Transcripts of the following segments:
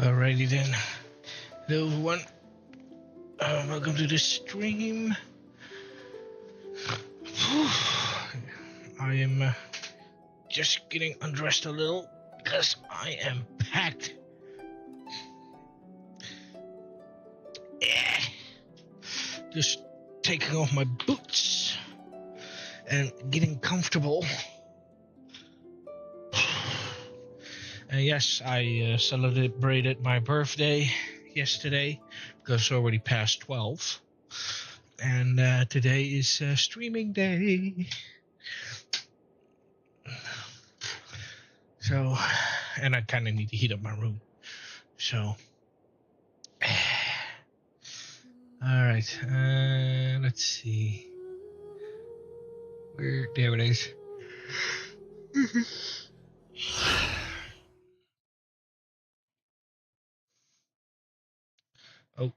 Alrighty then. Hello everyone. Welcome to the stream. I am just getting undressed a little because I am packed. Just taking off my boots and getting comfortable. Yes, I celebrated my birthday yesterday because it's already past 12. And today is streaming day. So, and I kind of need to heat up my room. So, alright, let's see. There it is. Oh,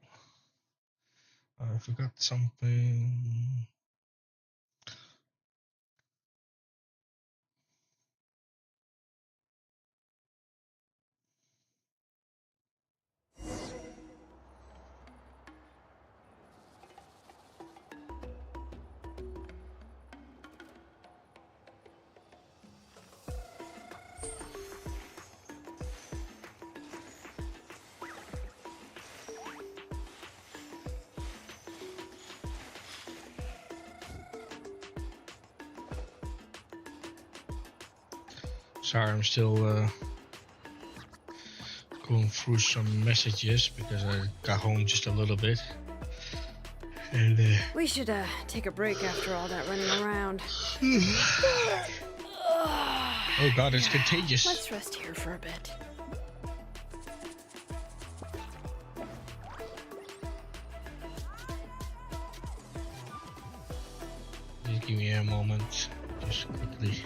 I forgot something. Sorry, I'm still going through some messages because I got home just a little bit. And we should take a break after all that running around. Oh god, it's contagious. Let's rest here for a bit. Just give me a moment. Just quickly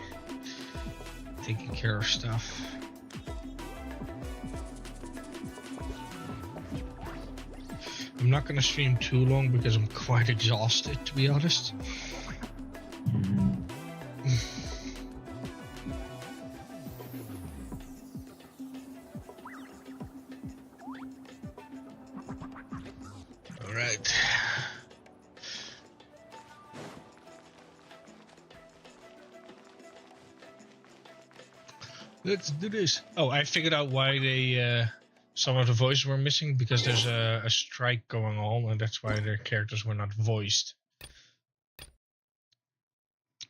taking care of stuff. I'm not gonna stream too long because I'm quite exhausted, to be honest. All right. Let's do this. Oh, I figured out why they some of the voices were missing, because there's a strike going on, and that's why their characters were not voiced,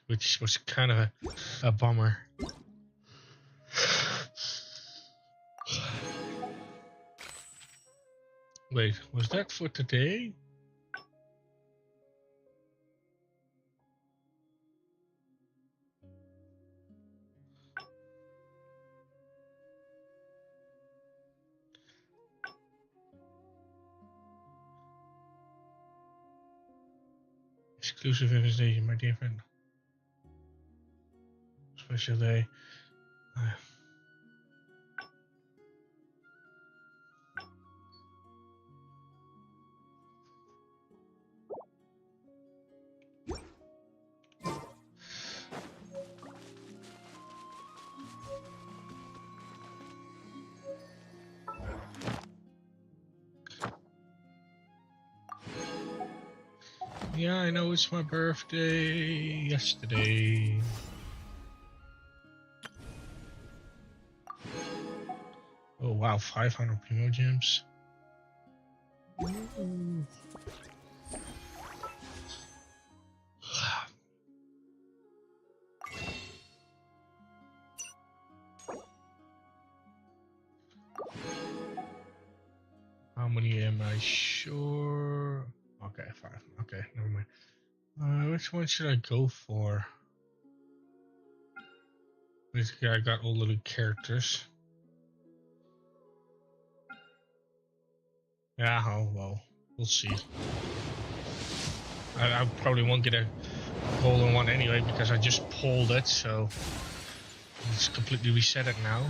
which was kind of a bummer. Wait, was that for today? Exclusive invitation, my dear friend. Special day. Yeah, I know it's my birthday yesterday. Oh wow, 500 Primo Gems. How many am I sure? Okay, 5. Okay, never mind. Which one should I go for? Basically, I got all the characters. Yeah, oh, well, we'll see. I probably won't get a golden one anyway because I just pulled it, so it's completely reset it now.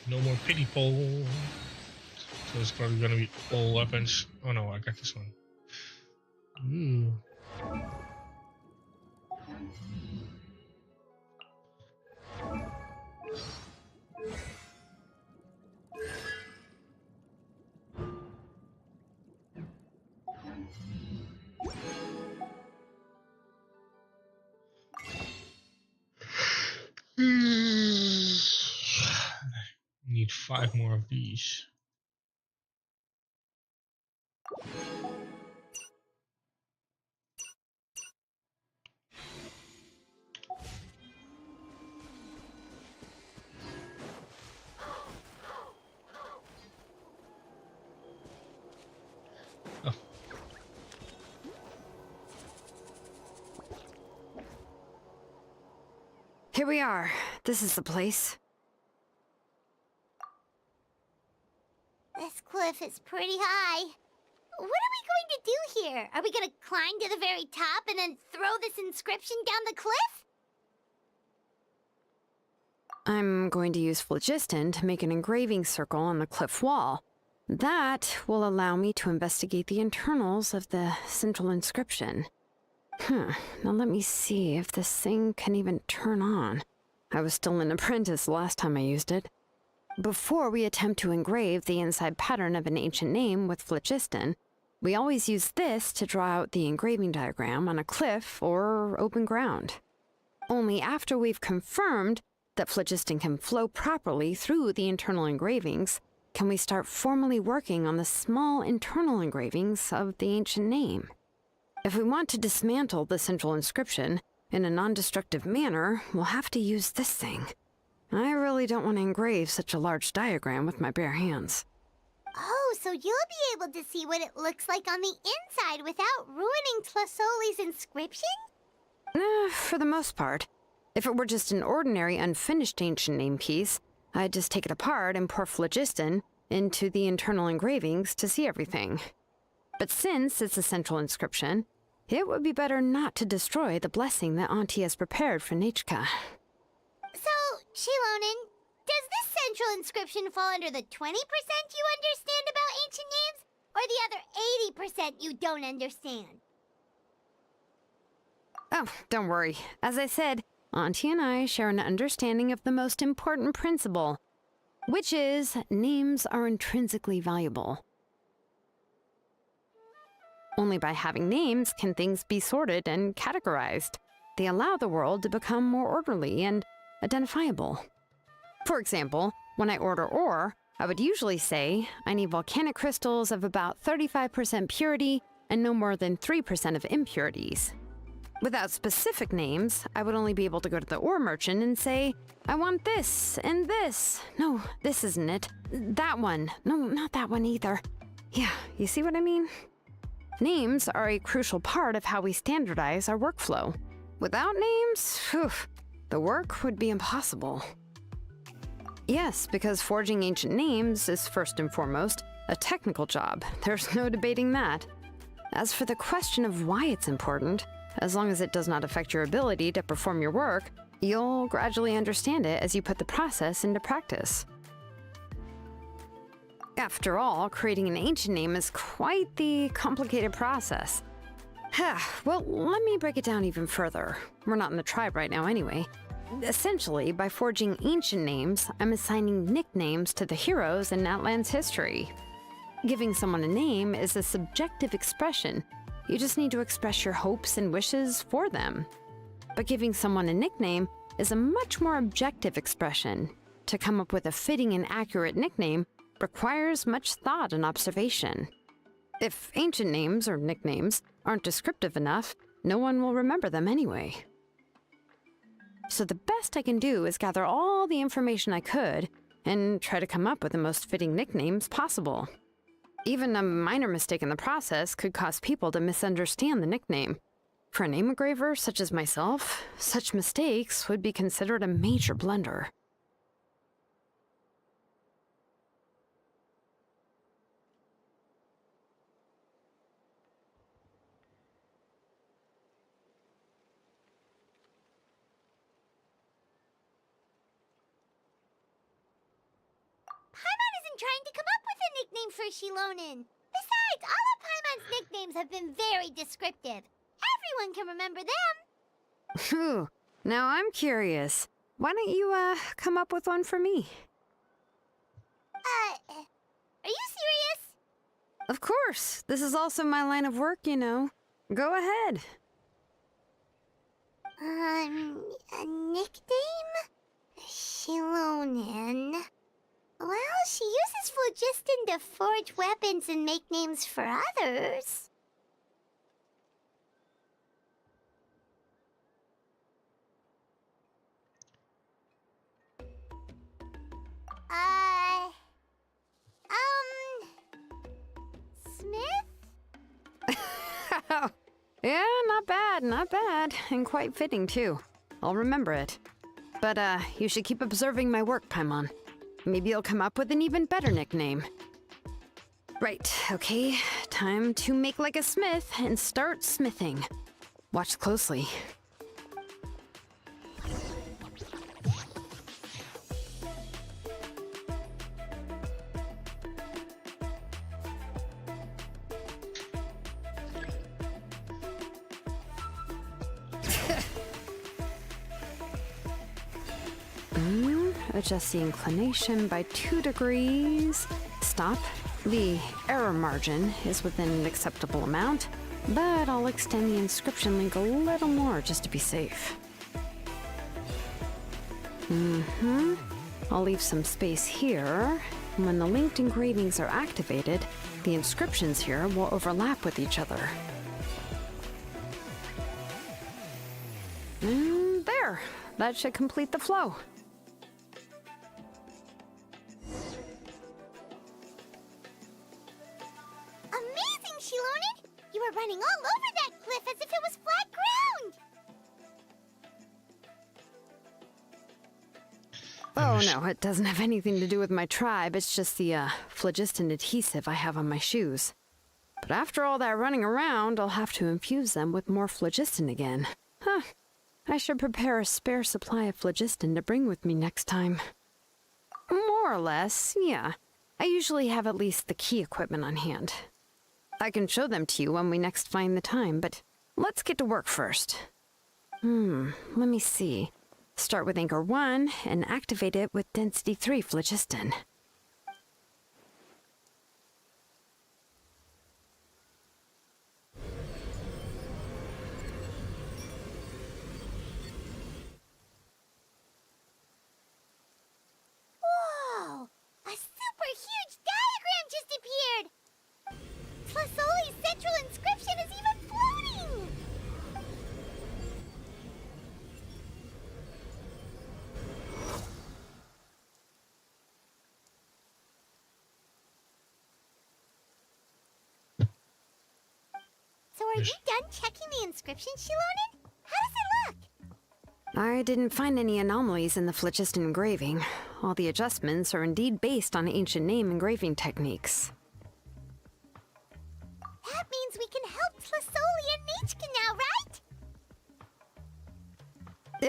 No more pity pull. So it's probably gonna be all weapons. Oh no, I got this one. Ooh. need 5 more of these. Oh, Here we are. This is the place. This cliff is pretty high. What are we going to do here? Are we going to climb to the very top and then throw this inscription down the cliff? I'm going to use phlogiston to make an engraving circle on the cliff wall. That will allow me to investigate the internals of the central inscription. Now let me see if this thing can even turn on. I was still an apprentice last time I used it. Before we attempt to engrave the inside pattern of an ancient name with phlogiston, we always use this to draw out the engraving diagram on a cliff or open ground. Only after we've confirmed that phlogiston can flow properly through the internal engravings can we start formally working on the small internal engravings of the ancient name. If we want to dismantle the central inscription in a non-destructive manner, we'll have to use this thing. I really don't want to engrave such a large diagram with my bare hands. Oh, so you'll be able to see what it looks like on the inside without ruining Tlasoli's inscription? For the most part. If it were just an ordinary unfinished ancient name piece, I'd just take it apart and pour phlogiston into the internal engravings to see everything. But since it's a central inscription, it would be better not to destroy the blessing that Auntie has prepared for Nechka. So, Shilonen, does this central inscription fall under the 20% you understand about ancient names, or the other 80% you don't understand? Oh, don't worry. As I said, Auntie and I share an understanding of the most important principle, which is names are intrinsically valuable. Only by having names can things be sorted and categorized. They allow the world to become more orderly and identifiable. For example, when I order ore, I would usually say I need volcanic crystals of about 35% purity and no more than 3% of impurities. Without specific names, I would only be able to go to the ore merchant and say, I want this and this. No, this isn't it. That one. No, not that one either. Yeah, you see what I mean? Names are a crucial part of how we standardize our workflow. Without names, the work would be impossible. Yes, because forging ancient names is first and foremost a technical job. There's no debating that. As for the question of why it's important, as long as it does not affect your ability to perform your work, you'll gradually understand it as you put the process into practice. After all, creating an ancient name is quite the complicated process. Well, let me break it down even further. We're not in the tribe right now anyway. Essentially, by forging ancient names, I'm assigning nicknames to the heroes in Natlan's history. Giving someone a name is a subjective expression. You just need to express your hopes and wishes for them. But giving someone a nickname is a much more objective expression. To come up with a fitting and accurate nickname requires much thought and observation. If ancient names or nicknames aren't descriptive enough, no one will remember them anyway. So the best I can do is gather all the information I could and try to come up with the most fitting nicknames possible. Even a minor mistake in the process could cause people to misunderstand the nickname. For a name engraver such as myself, such mistakes would be considered a major blunder. Paimon isn't trying to come up with a nickname for Shilonen. Besides, all of Paimon's nicknames have been very descriptive. Everyone can remember them. Phew, now I'm curious. Why don't you, come up with one for me? Are you serious? Of course. This is also my line of work, you know. Go ahead. A nickname? Shilonen. Well, phlogiston to forge weapons and make names for others. Smith? Yeah, not bad, not bad. And quite fitting, too. I'll remember it. But, you should keep observing my work, Paimon. Maybe you'll come up with an even better nickname. Right, okay. Time to make like a smith and start smithing. Watch closely. Adjust the inclination by 2 degrees. Stop. The error margin is within an acceptable amount, but I'll extend the inscription link a little more just to be safe. I'll leave some space here. When the linked engravings are activated, the inscriptions here will overlap with each other. And there. That should complete the flow. Amazing, Shilonen! You were running all over that cliff as if it was flat ground! Oh no, it doesn't have anything to do with my tribe. It's just the phlogiston adhesive I have on my shoes. But after all that running around, I'll have to infuse them with more phlogiston again. Huh. I should prepare a spare supply of phlogiston to bring with me next time. More or less, yeah. I usually have at least the key equipment on hand. I can show them to you when we next find the time, but let's get to work first. Let me see. Start with Anchor 1 and activate it with Density 3 phlogiston. Whoa! A super huge diagram just appeared! Flasoli's central inscription is even floating! So are you done checking the inscription, Shilonen? How does it look? I didn't find any anomalies in the phlogiston engraving. All the adjustments are indeed based on ancient name engraving techniques. That means we can help Flasoli and Nichka now,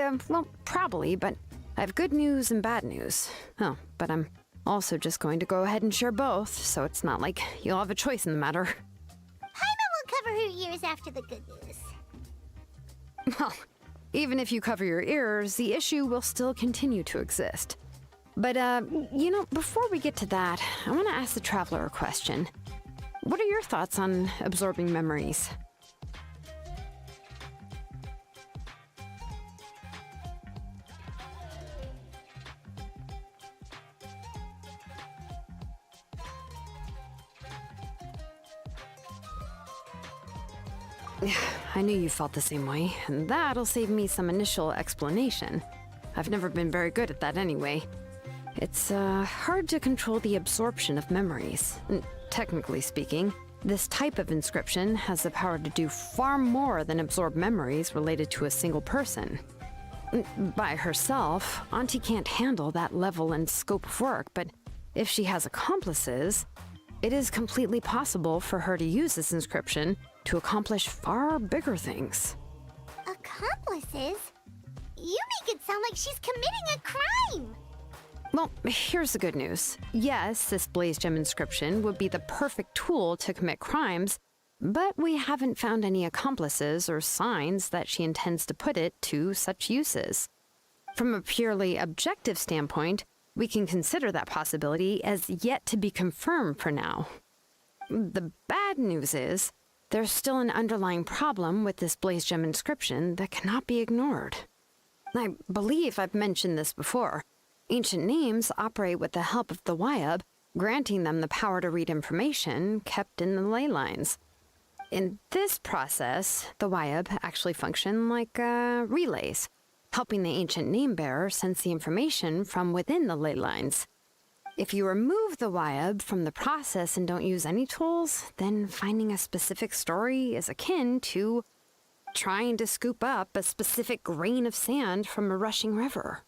right? Well, probably, but I have good news and bad news. Oh, but I'm also just going to go ahead and share both, so it's not like you'll have a choice in the matter. Paimon will cover her ears after the good news. Well, even if you cover your ears, the issue will still continue to exist. But, before we get to that, I want to ask the Traveler a question. What are your thoughts on absorbing memories? I knew you felt the same way, and that'll save me some initial explanation. I've never been very good at that anyway. It's hard to control the absorption of memories. Technically speaking, this type of inscription has the power to do far more than absorb memories related to a single person. By herself, Auntie can't handle that level and scope of work, but if she has accomplices, it is completely possible for her to use this inscription to accomplish far bigger things. Accomplices? You make it sound like she's committing a crime! Well, here's the good news. Yes, this Blaze Gem inscription would be the perfect tool to commit crimes, but we haven't found any accomplices or signs that she intends to put it to such uses. From a purely objective standpoint, we can consider that possibility as yet to be confirmed for now. The bad news is, there's still an underlying problem with this Blaze Gem inscription that cannot be ignored. I believe I've mentioned this before. Ancient names operate with the help of the Wyab granting them the power to read information kept in the ley lines. In this process, the Wyab actually function like relays, helping the ancient name bearer sense the information from within the ley lines. If you remove the Wyab from the process and don't use any tools, then finding a specific story is akin to trying to scoop up a specific grain of sand from a rushing river.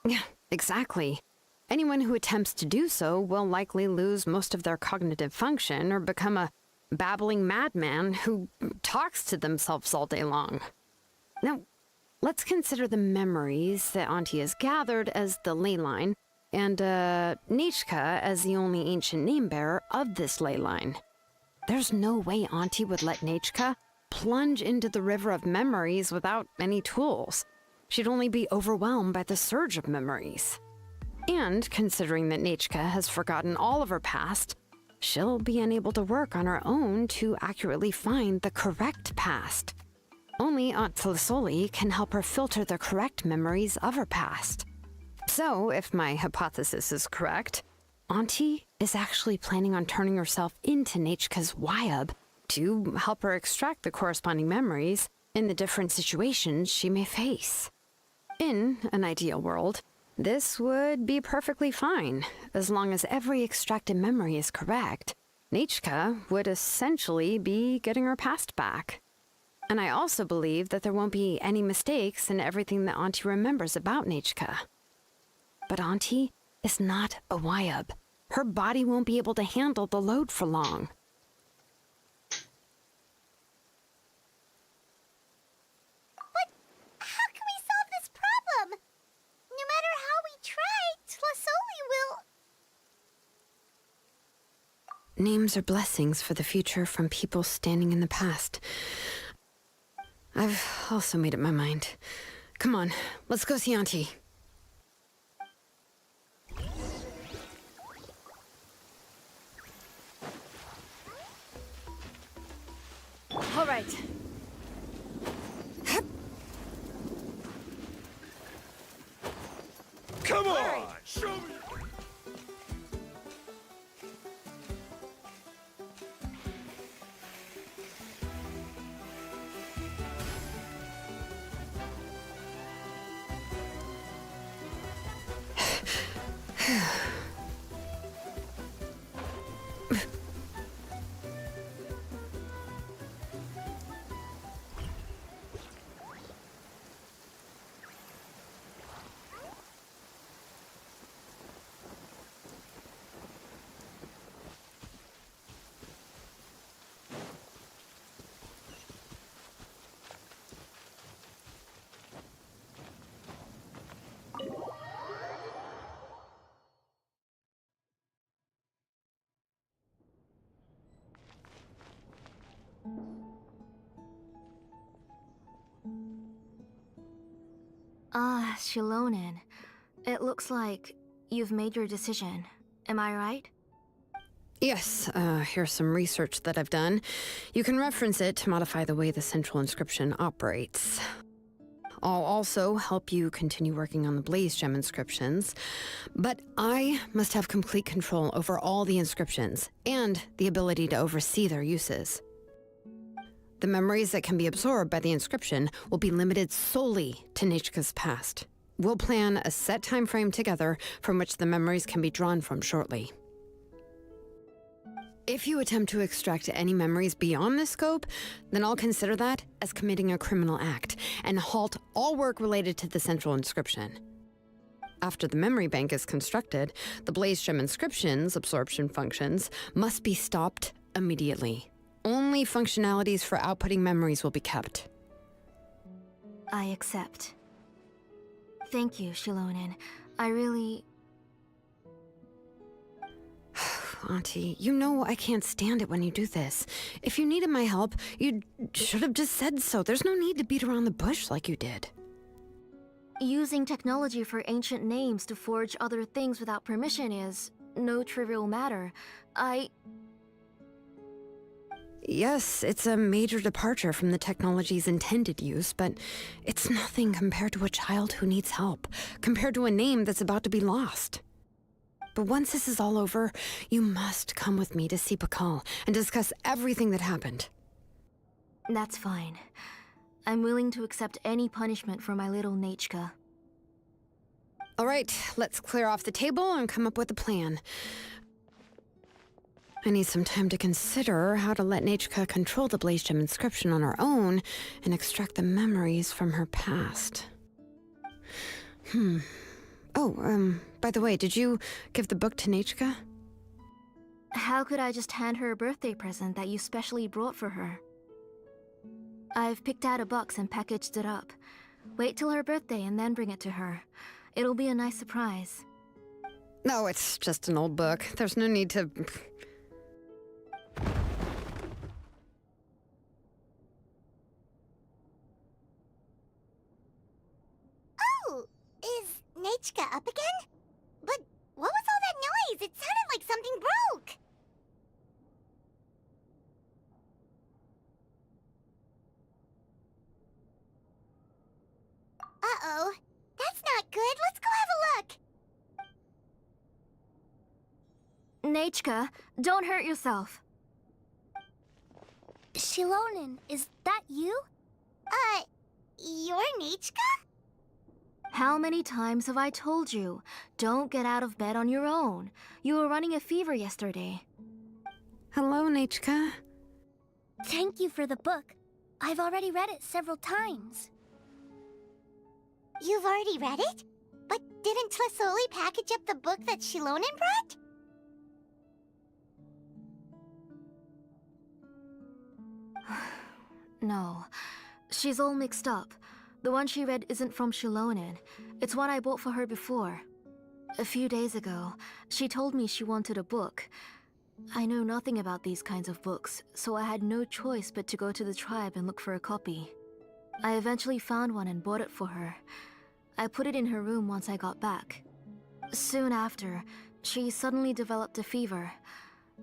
Yeah, exactly. Anyone who attempts to do so will likely lose most of their cognitive function or become a babbling madman who talks to themselves all day long. Now, let's consider the memories that Auntie has gathered as the ley line, and Nichka as the only ancient name bearer of this ley line. There's no way Auntie would let Nichka plunge into the river of memories without any tools. She'd only be overwhelmed by the surge of memories. And considering that Nichka has forgotten all of her past, she'll be unable to work on her own to accurately find the correct past. Only Aunt Tlisoli can help her filter the correct memories of her past. So, if my hypothesis is correct, Auntie is actually planning on turning herself into Nichka's Wyab to help her extract the corresponding memories in the different situations she may face. In an ideal world, this would be perfectly fine, as long as every extracted memory is correct. Nichka would essentially be getting her past back. And I also believe that there won't be any mistakes in everything that Auntie remembers about Nichka. But Auntie is not a Wyab. Her body won't be able to handle the load for long. But how can we solve this problem? No matter how we try, Tlisoli will... Names are blessings for the future from people standing in the past. I've also made up my mind. Come on, let's go see Auntie. All right. Come on! Show me! Ah, Shilonen. It looks like you've made your decision. Am I right? Yes, here's some research that I've done. You can reference it to modify the way the central inscription operates. I'll also help you continue working on the Blaze Gem inscriptions, but I must have complete control over all the inscriptions and the ability to oversee their uses. The memories that can be absorbed by the inscription will be limited solely to Nichka's past. We'll plan a set time frame together from which the memories can be drawn from shortly. If you attempt to extract any memories beyond this scope, then I'll consider that as committing a criminal act and halt all work related to the central inscription. After the memory bank is constructed, the Blaze Gem inscription's absorption functions must be stopped immediately. Only functionalities for outputting memories will be kept. I accept. Thank you, Shilonen. I really... Auntie, you know I can't stand it when you do this. If you needed my help, you should have just said so. There's no need to beat around the bush like you did. Using technology for ancient names to forge other things without permission is no trivial matter. Yes, it's a major departure from the technology's intended use, but it's nothing compared to a child who needs help, compared to a name that's about to be lost. But once this is all over, you must come with me to see Pakal and discuss everything that happened. That's fine. I'm willing to accept any punishment for my little Nechka. All right, let's clear off the table and come up with a plan. I need some time to consider how to let Nechka control the Blaze Gem inscription on her own and extract the memories from her past. Oh, by the way, did you give the book to Nechka? How could I just hand her a birthday present that you specially brought for her? I've picked out a box and packaged it up. Wait till her birthday and then bring it to her. It'll be a nice surprise. No, it's just an old book. There's no need to... Oh, is Nechka up again? But what was all that noise? It sounded like something broke. Uh-oh. That's not good. Let's go have a look. Nechka, don't hurt yourself. Shilonen, is that you? You're Nechka? How many times have I told you? Don't get out of bed on your own. You were running a fever yesterday. Hello, Nechka. Thank you for the book. I've already read it several times. You've already read it? But didn't Tlasoli package up the book that Shilonen brought? No, she's all mixed up. The one she read isn't from Shilonen. It's one I bought for her before. A few days ago, she told me she wanted a book. I know nothing about these kinds of books, so I had no choice but to go to the tribe and look for a copy. I eventually found one and bought it for her. I put it in her room once I got back. Soon after, she suddenly developed a fever.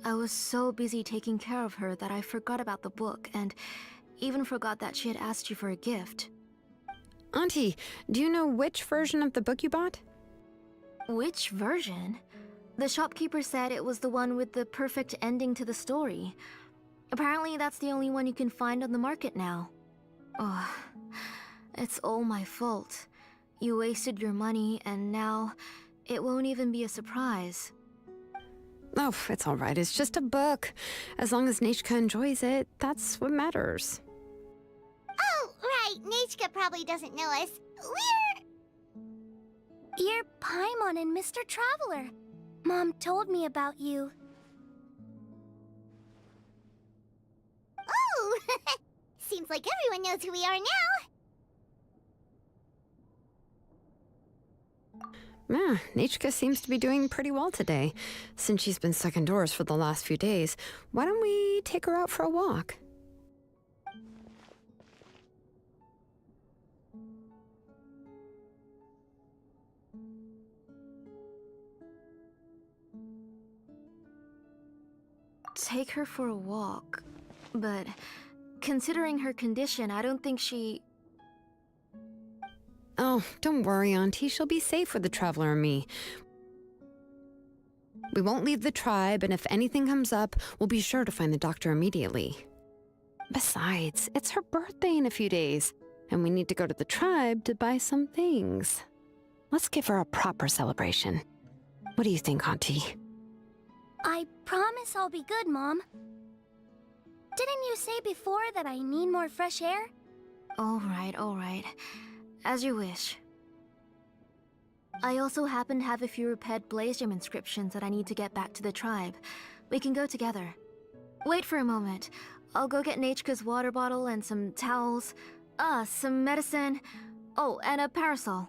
I was so busy taking care of her that I forgot about the book and even forgot that she had asked you for a gift. Auntie, do you know which version of the book you bought? Which version? The shopkeeper said it was the one with the perfect ending to the story. Apparently that's the only one you can find on the market now. Oh, it's all my fault. You wasted your money and now it won't even be a surprise. Oh, it's all right. It's just a book. As long as Nechka enjoys it, that's what matters. Oh, right. Nechka probably doesn't know us. You're Paimon and Mr. Traveler. Mom told me about you. Oh! Seems like everyone knows who we are now. Nechka seems to be doing pretty well today. Since she's been stuck indoors for the last few days, why don't we take her out for a walk? Take her for a walk. But considering her condition, I don't think she... Oh, don't worry, Auntie. She'll be safe with the Traveler and me. We won't leave the tribe, and if anything comes up, we'll be sure to find the doctor immediately. Besides, it's her birthday in a few days, and we need to go to the tribe to buy some things. Let's give her a proper celebration. What do you think, Auntie? I promise I'll be good, Mom. Didn't you say before that I need more fresh air? All right. As you wish. I also happen to have a few repaired Blaze Gem inscriptions that I need to get back to the tribe. We can go together. Wait for a moment. I'll go get Nechka's water bottle and some towels. Some medicine. Oh, and a parasol.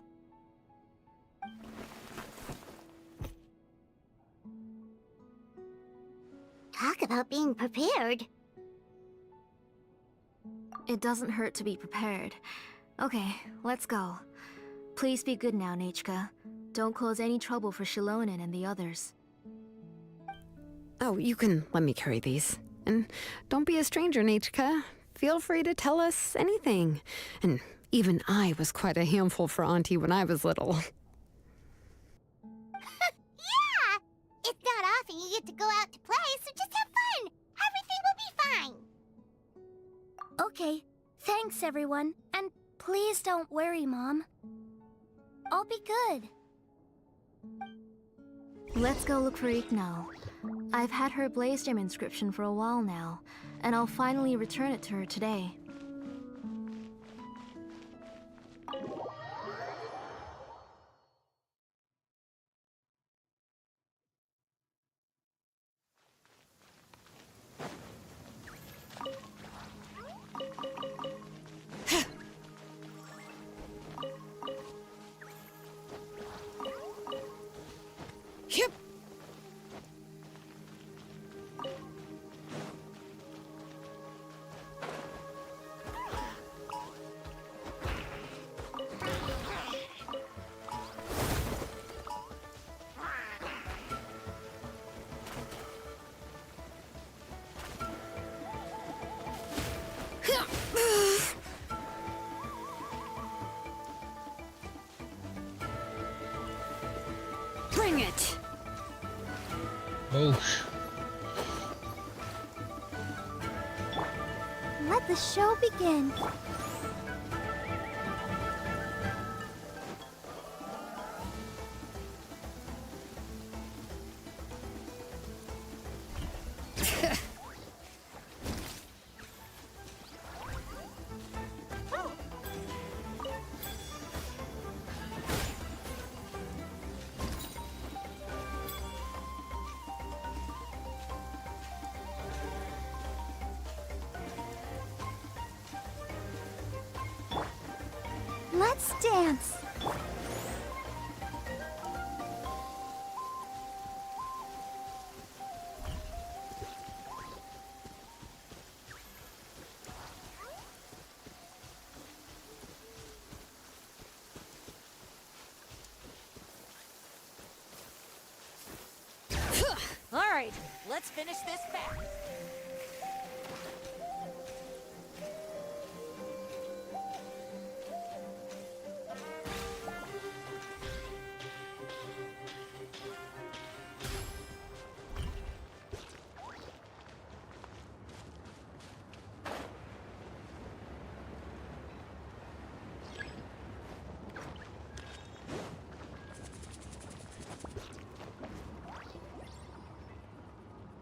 Talk about being prepared. It doesn't hurt to be prepared. Okay, let's go. Please be good now, Nechka. Don't cause any trouble for Shilonen and the others. Oh, you can let me carry these. And don't be a stranger, Nechka. Feel free to tell us anything. And even I was quite a handful for Auntie when I was little. Yeah! play, so just have fun. Everything will be fine. Okay, thanks everyone. And please don't worry, Mom. I'll be good. Let's go look for Ignal. I've had her Blaze Gem inscription for a while now, and I'll finally return it to her today. Yep. Bring it. Oh, Let the show begin. Let's dance. All right, let's finish this fast.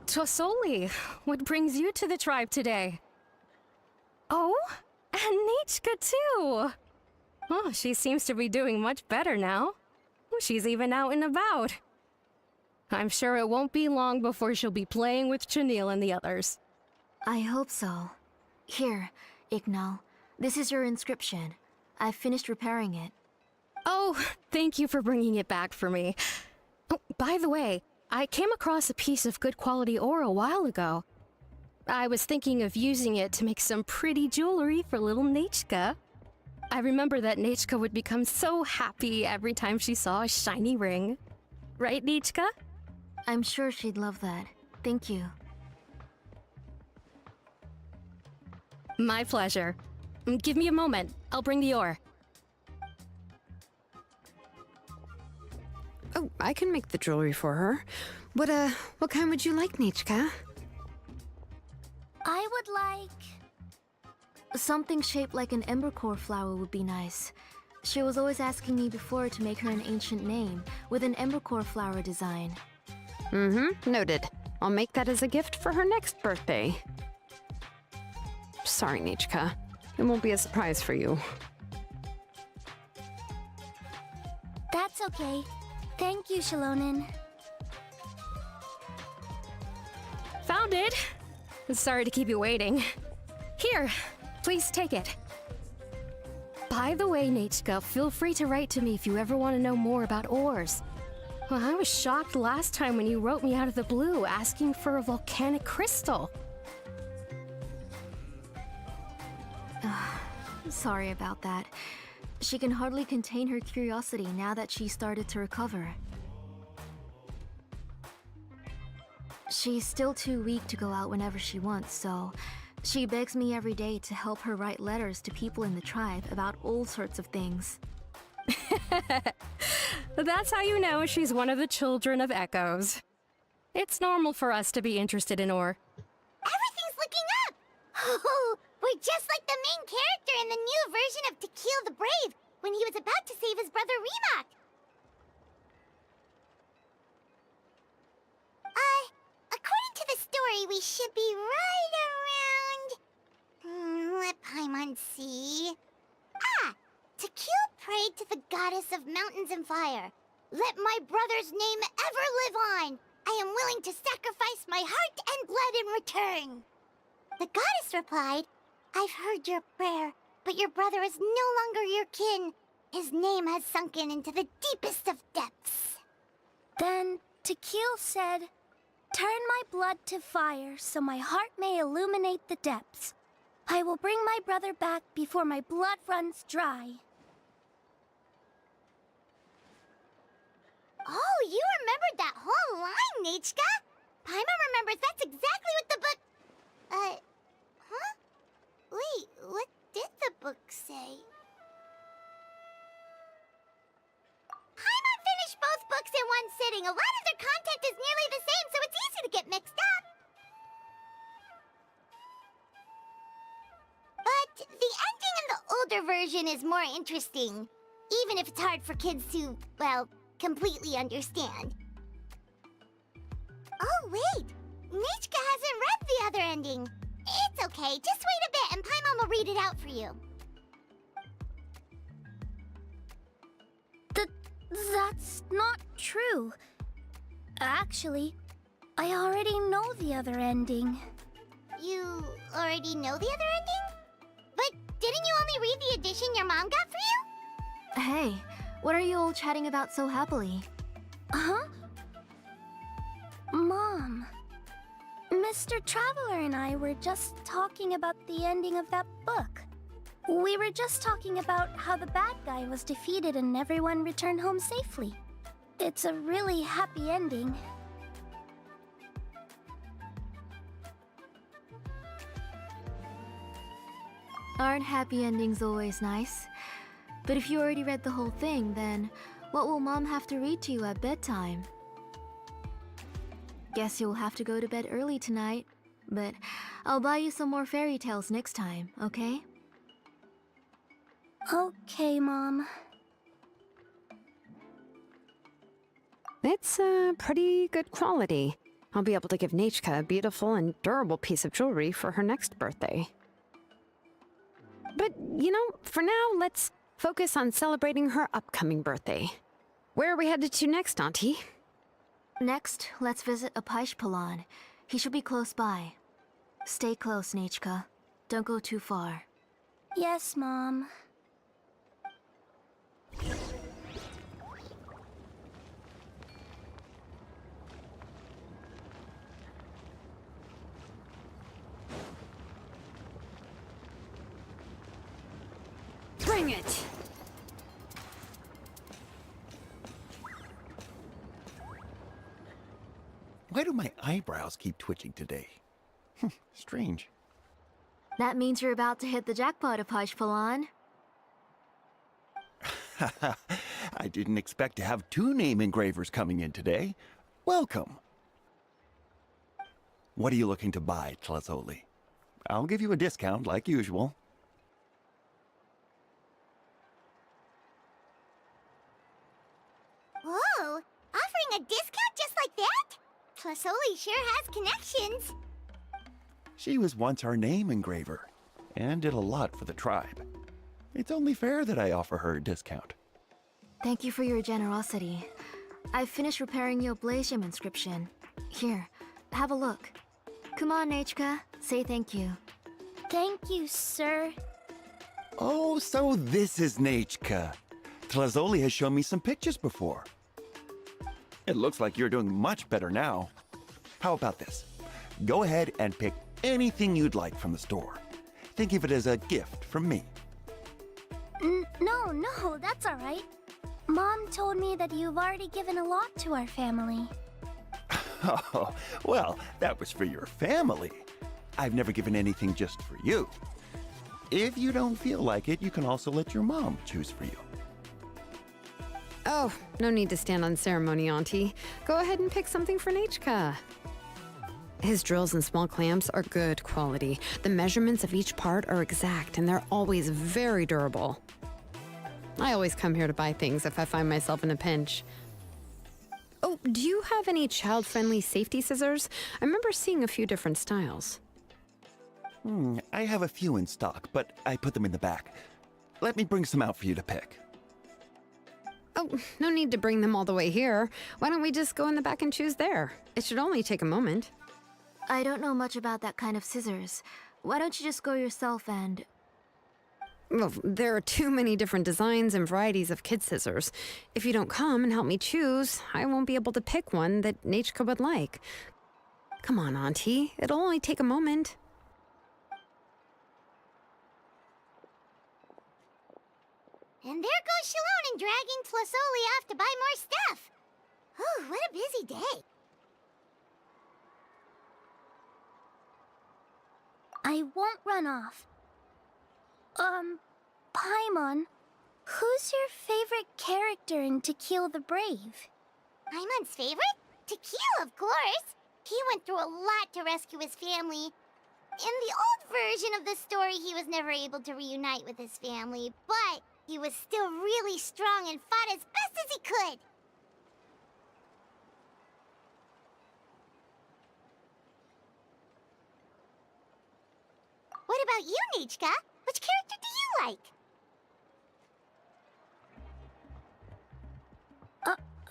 Tosoli, what brings you to the tribe today? Oh, and Nichka too! Oh, she seems to be doing much better now. She's even out and about. I'm sure it won't be long before she'll be playing with Chenille and the others. I hope so. Here, Ignal. This is your inscription. I've finished repairing it. Oh, thank you for bringing it back for me. Oh, by the way, I came across a piece of good quality ore a while ago. I was thinking of using it to make some pretty jewelry for little Nichka. I remember that Nichka would become so happy every time she saw a shiny ring. Right, Nichka? I'm sure she'd love that. Thank you. My pleasure. Give me a moment. I'll bring the ore. Oh, I can make the jewelry for her. What kind would you like, Nichka? I would like... something shaped like an embercore flower would be nice. She was always asking me before to make her an ancient name with an embercore flower design. Mm-hmm, noted. I'll make that as a gift for her next birthday. Sorry, Nichka. It won't be a surprise for you. That's okay. Thank you, Shalonen. Found it! Sorry to keep you waiting. Here, please take it. By the way, Nichka, feel free to write to me if you ever want to know more about ores. Well, I was shocked last time when you wrote me out of the blue asking for a volcanic crystal. Sorry about that. She can hardly contain her curiosity now that she started to recover. She's still too weak to go out whenever she wants, so she begs me every day to help her write letters to people in the tribe about all sorts of things. That's how you know she's one of the children of Echoes. It's normal for us to be interested in ore. Everything's looking up! Oh, we're just like the main character in the new version of Tequil the Brave, when he was about to save his brother Remak. According to the story, we should be right around... let Paimon see... Tequil prayed to the goddess of mountains and fire. Let my brother's name ever live on! I am willing to sacrifice my heart and blood in return. The goddess replied, I've heard your prayer, but your brother is no longer your kin. His name has sunken into the deepest of depths. Then Tequil said, turn my blood to fire so my heart may illuminate the depths. I will bring my brother back before my blood runs dry. Oh, you remembered that whole line, Nichka? Paimon remembers that's exactly what the book... huh? Wait, what did the book say? Paimon finished both books in one sitting. A lot of their content is nearly the same, so it's easy to get mixed up. But the ending in the older version is more interesting, even if it's hard for kids to, well, completely understand. Oh, wait! Nichka hasn't read the other ending. It's okay, just wait a bit and Paimon will read it out for you. That's not true. Actually, I already know the other ending. You already know the other ending? But didn't you only read the edition your mom got for you? Hey, what are you all chatting about so happily? Huh? Mom, Mr. Traveler and I were just talking about the ending of that book. We were just talking about how the bad guy was defeated and everyone returned home safely. It's a really happy ending. Aren't happy endings always nice? But if you already read the whole thing, then what will Mom have to read to you at bedtime? Guess you'll have to go to bed early tonight, but I'll buy you some more fairy tales next time, okay? Okay, Mom. It's pretty good quality. I'll be able to give Nichka a beautiful and durable piece of jewelry for her next birthday. But, you know, for now, let's focus on celebrating her upcoming birthday. Where are we headed to next, Auntie? Next, let's visit Apaish. He should be close by. Stay close, Nichka. Don't go too far. Yes, Mom. Bring it! Why do my eyebrows keep twitching today? Strange. That means you're about to hit the jackpot, Apaish. I didn't expect to have 2 name engravers coming in today. Welcome. What are you looking to buy, Tlazoli? I'll give you a discount like usual. Whoa! Offering a discount just like that? Tlazoli sure has connections. She was once our name engraver, and did a lot for the tribe. It's only fair that I offer her a discount. Thank you for your generosity. I've finished repairing your Blasium inscription. Here, have a look. Come on, Nichka, say thank you. Thank you, sir. Oh, so this is Nachka. Tlazoli has shown me some pictures before. It looks like you're doing much better now. How about this? Go ahead and pick anything you'd like from the store. Think of it as a gift from me. No, that's all right. Mom told me that you've already given a lot to our family. Oh, well, that was for your family. I've never given anything just for you. If you don't feel like it, you can also let your mom choose for you. Oh, no need to stand on ceremony, Auntie. Go ahead and pick something for Nichka. His drills and small clamps are good quality. The measurements of each part are exact, and they're always very durable. I always come here to buy things if I find myself in a pinch. Oh, do you have any child-friendly safety scissors? I remember seeing a few different styles. I have a few in stock, but I put them in the back. Let me bring some out for you to pick. Oh, no need to bring them all the way here. Why don't we just go in the back and choose there? It should only take a moment. I don't know much about that kind of scissors. Why don't you just go yourself and... Well, there are too many different designs and varieties of kid scissors. If you don't come and help me choose, I won't be able to pick one that Nachka would like. Come on, Auntie. It'll only take a moment. And there goes Shalone dragging Tlasoli off to buy more stuff. Whew, what a busy day. I won't run off. Paimon, who's your favorite character in To Kill the Brave? Paimon's favorite? To Kill, of course. He went through a lot to rescue his family. In the old version of the story, he was never able to reunite with his family, but he was still really strong and fought as best as he could. What about you, Nachka? Which character do you like?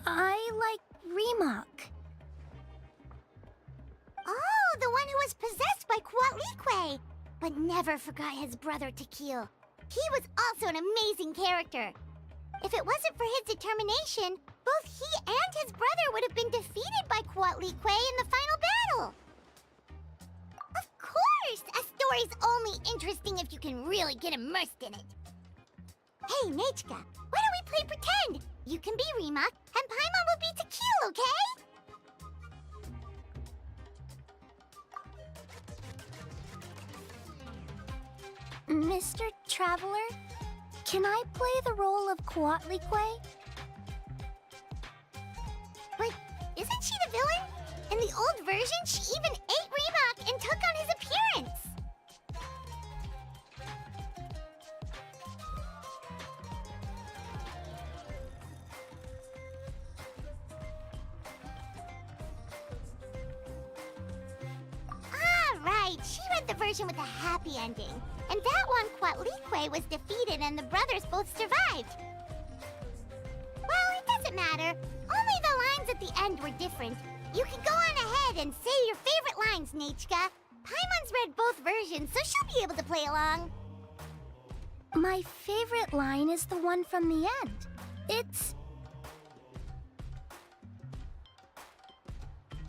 I like Remak. Oh, the one who was possessed by Kuatlique, but never forgot his brother Tequil. He was also an amazing character. If it wasn't for his determination, both he and his brother would have been defeated by Kuatlique in the final battle. Of course! A story's only interesting if you can really get immersed in it. Hey, Nachka, why don't we play pretend? You can be Remak, and Paimon will be Tequil, okay? Mr. Traveler, can I play the role of Kuatlique? But isn't she the villain? In the old version, she even ate Remak and took on his appearance. Ah, right. She read the version with a happy ending. And that one, Kuatlique was defeated and the brothers both survived. Well, it doesn't matter. Only the lines at the end were different. You can go on ahead and say your favorite lines, Nachka. Paimon's read both versions, so she'll be able to play along. My favorite line is the one from the end. It's...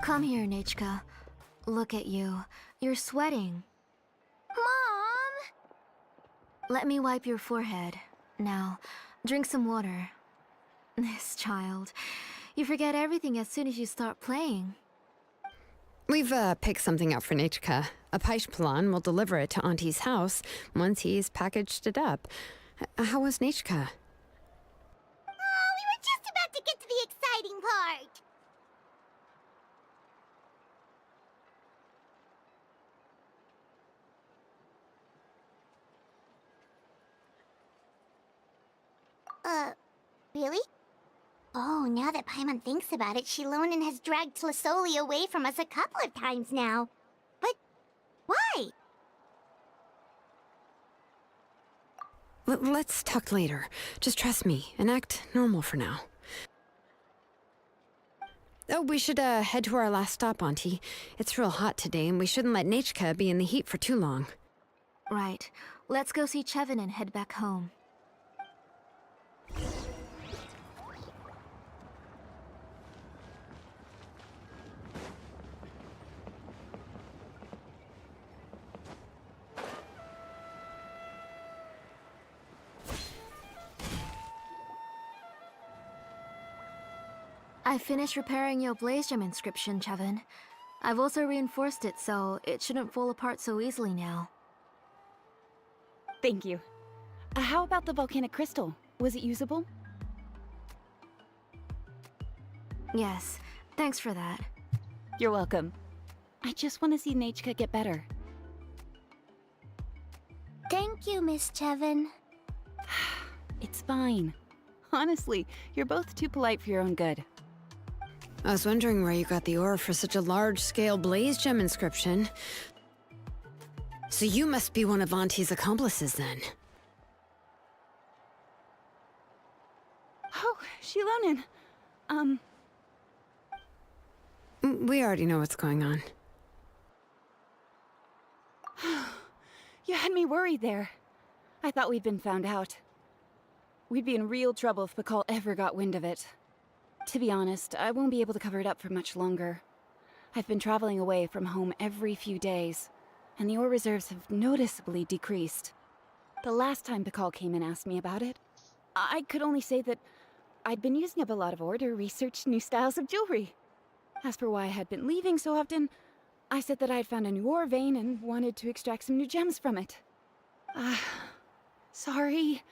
Come here, Nachka. Look at you. You're sweating. Mom! Let me wipe your forehead. Now, drink some water. This child. You forget everything as soon as you start playing. We've picked something up for Nachka. A Paishpalan will deliver it to Auntie's house once he's packaged it up. How was Nachka? Oh, we were just about to get to the exciting part. Really? Oh, now that Paimon thinks about it, Shilonen has dragged Tlasoli away from us a couple of times now. But why? Let's talk later. Just trust me and act normal for now. Oh, we should head to our last stop, Auntie. It's real hot today, and we shouldn't let Nachka be in the heat for too long. Right. Let's go see Chevin and head back home. I finished repairing your Blaze Gem inscription, Chevin. I've also reinforced it so it shouldn't fall apart so easily now. Thank you. How about the volcanic crystal? Was it usable? Yes, thanks for that. You're welcome. I just want to see Nachka get better. Thank you, Miss Chevin. It's fine. Honestly, you're both too polite for your own good. I was wondering where you got the ore for such a large-scale blaze gem inscription. So you must be one of Auntie's accomplices, then. Oh, Shilonen. We already know what's going on. You had me worried there. I thought we'd been found out. We'd be in real trouble if Pakal ever got wind of it. To be honest, I won't be able to cover it up for much longer. I've been traveling away from home every few days, and the ore reserves have noticeably decreased. The last time Pakal came and asked me about it, I could only say that I'd been using up a lot of ore to research new styles of jewelry. As for why I had been leaving so often, I said that I had found a new ore vein and wanted to extract some new gems from it. Sorry.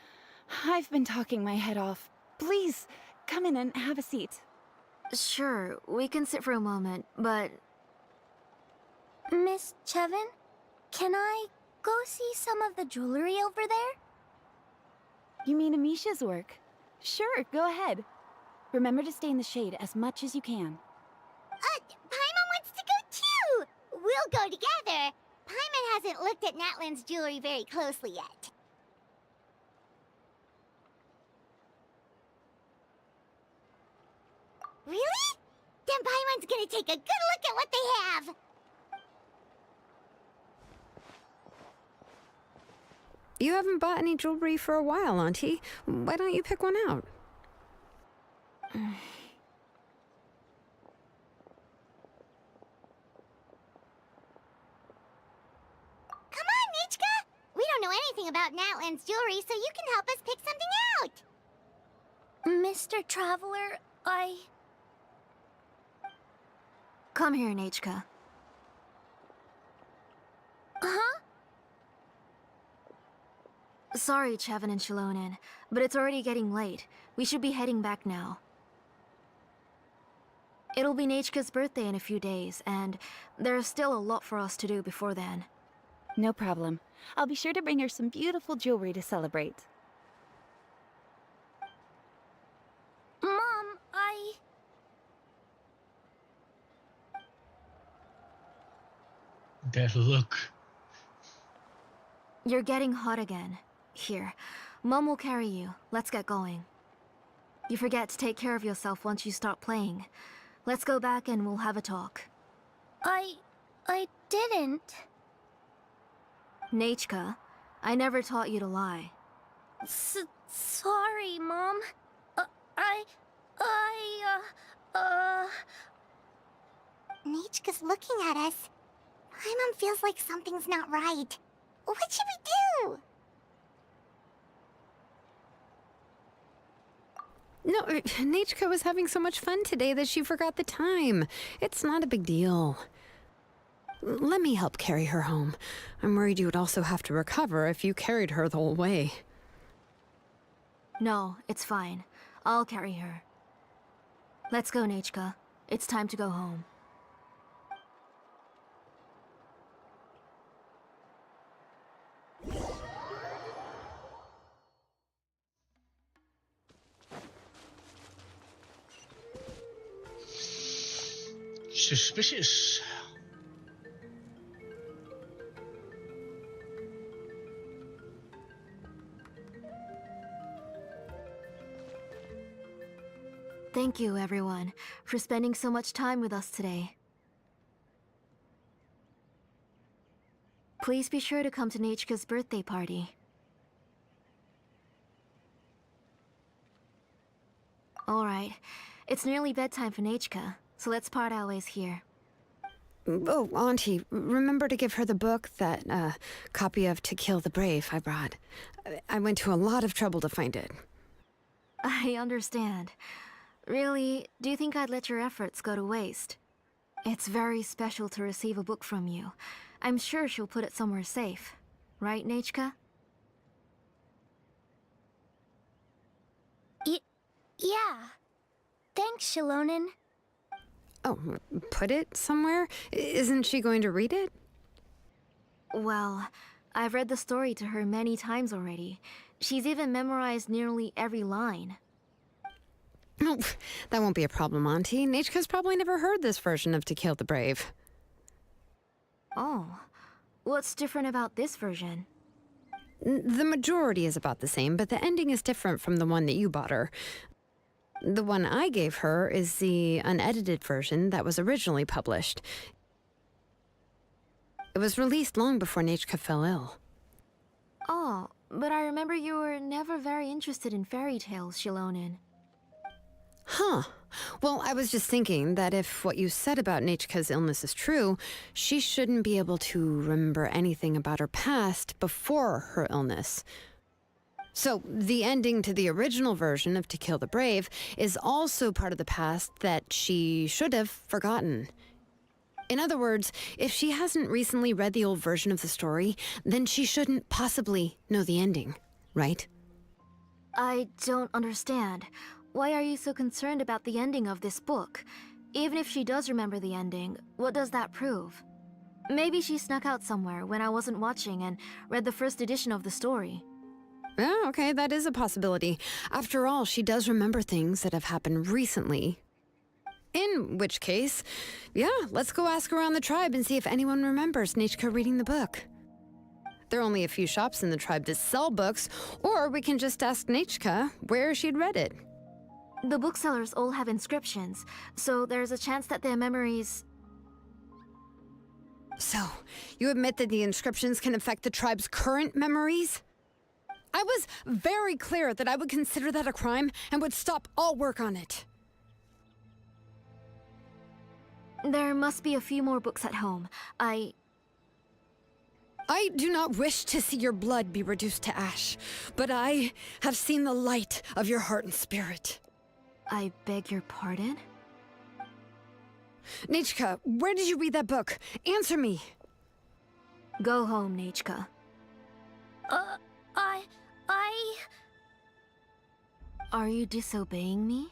I've been talking my head off. Please, come in and have a seat. Sure, we can sit for a moment, but Miss Chevin, can I go see some of the jewelry over there? You mean Amisha's work? Sure, go ahead. Remember to stay in the shade as much as you can. Paimon wants to go too! We'll go together. Paimon hasn't looked at Natlan's jewelry very closely yet. Really? Then Paimon's gonna take a good look at what they have! You haven't bought any jewelry for a while, Auntie. Why don't you pick one out? Come on, Nichka! We don't know anything about Natlan's jewelry, so you can help us pick something out! Mr. Traveler, come here, Nachka. Huh? Sorry, Chevin and Shilonen, but it's already getting late. We should be heading back now. It'll be Nachka's birthday in a few days, and there's still a lot for us to do before then. No problem. I'll be sure to bring her some beautiful jewelry to celebrate. Mom, That look. You're getting hot again. Here, Mom will carry you. Let's get going. You forget to take care of yourself once you start playing. Let's go back and we'll have a talk. I didn't. Nachka, I never taught you to lie. Sorry, Mom. Nichka's looking at us. Paimon feels like something's not right. What should we do? No, Nachka was having so much fun today that she forgot the time. It's not a big deal. Let me help carry her home. I'm worried you would also have to recover if you carried her the whole way. No, it's fine. I'll carry her. Let's go, Nachka. It's time to go home. Suspicious. Thank you, everyone, for spending so much time with us today. Please be sure to come to Nachka's birthday party. Alright, it's nearly bedtime for Nachka, so let's part our ways here. Oh, Auntie, remember to give her the book, that copy of To Kill the Brave I brought. I went to a lot of trouble to find it. I understand. Really, do you think I'd let your efforts go to waste? It's very special to receive a book from you. I'm sure she'll put it somewhere safe. Right, Nachka? Yeah. Thanks, Shilonen. Oh, put it somewhere? Isn't she going to read it? Well, I've read the story to her many times already. She's even memorized nearly every line. Oh, that won't be a problem, Auntie. Nechka's probably never heard this version of To Kill the Brave. Oh, what's different about this version? The majority is about the same, but the ending is different from the one that you bought her. The one I gave her is the unedited version that was originally published. It was released long before Nechka fell ill. Oh, but I remember you were never very interested in fairy tales, Shilonen. Huh. Well, I was just thinking that if what you said about Nechka's illness is true, she shouldn't be able to remember anything about her past before her illness. So, the ending to the original version of To Kill the Brave is also part of the past that she should have forgotten. In other words, if she hasn't recently read the old version of the story, then she shouldn't possibly know the ending, right? I don't understand. Why are you so concerned about the ending of this book? Even if she does remember the ending, what does that prove? Maybe she snuck out somewhere when I wasn't watching and read the first edition of the story. Oh, okay, that is a possibility. After all, she does remember things that have happened recently. In which case, yeah, let's go ask around the tribe and see if anyone remembers Nechka reading the book. There are only a few shops in the tribe that sell books, or we can just ask Nechka where she'd read it. The booksellers all have inscriptions, so there's a chance that their memories... So, you admit that the inscriptions can affect the tribe's current memories? I was very clear that I would consider that a crime and would stop all work on it. There must be a few more books at home. I do not wish to see your blood be reduced to ash, but I have seen the light of your heart and spirit. I beg your pardon? Nechka, where did you read that book? Answer me. Go home, Nechka. Are you disobeying me?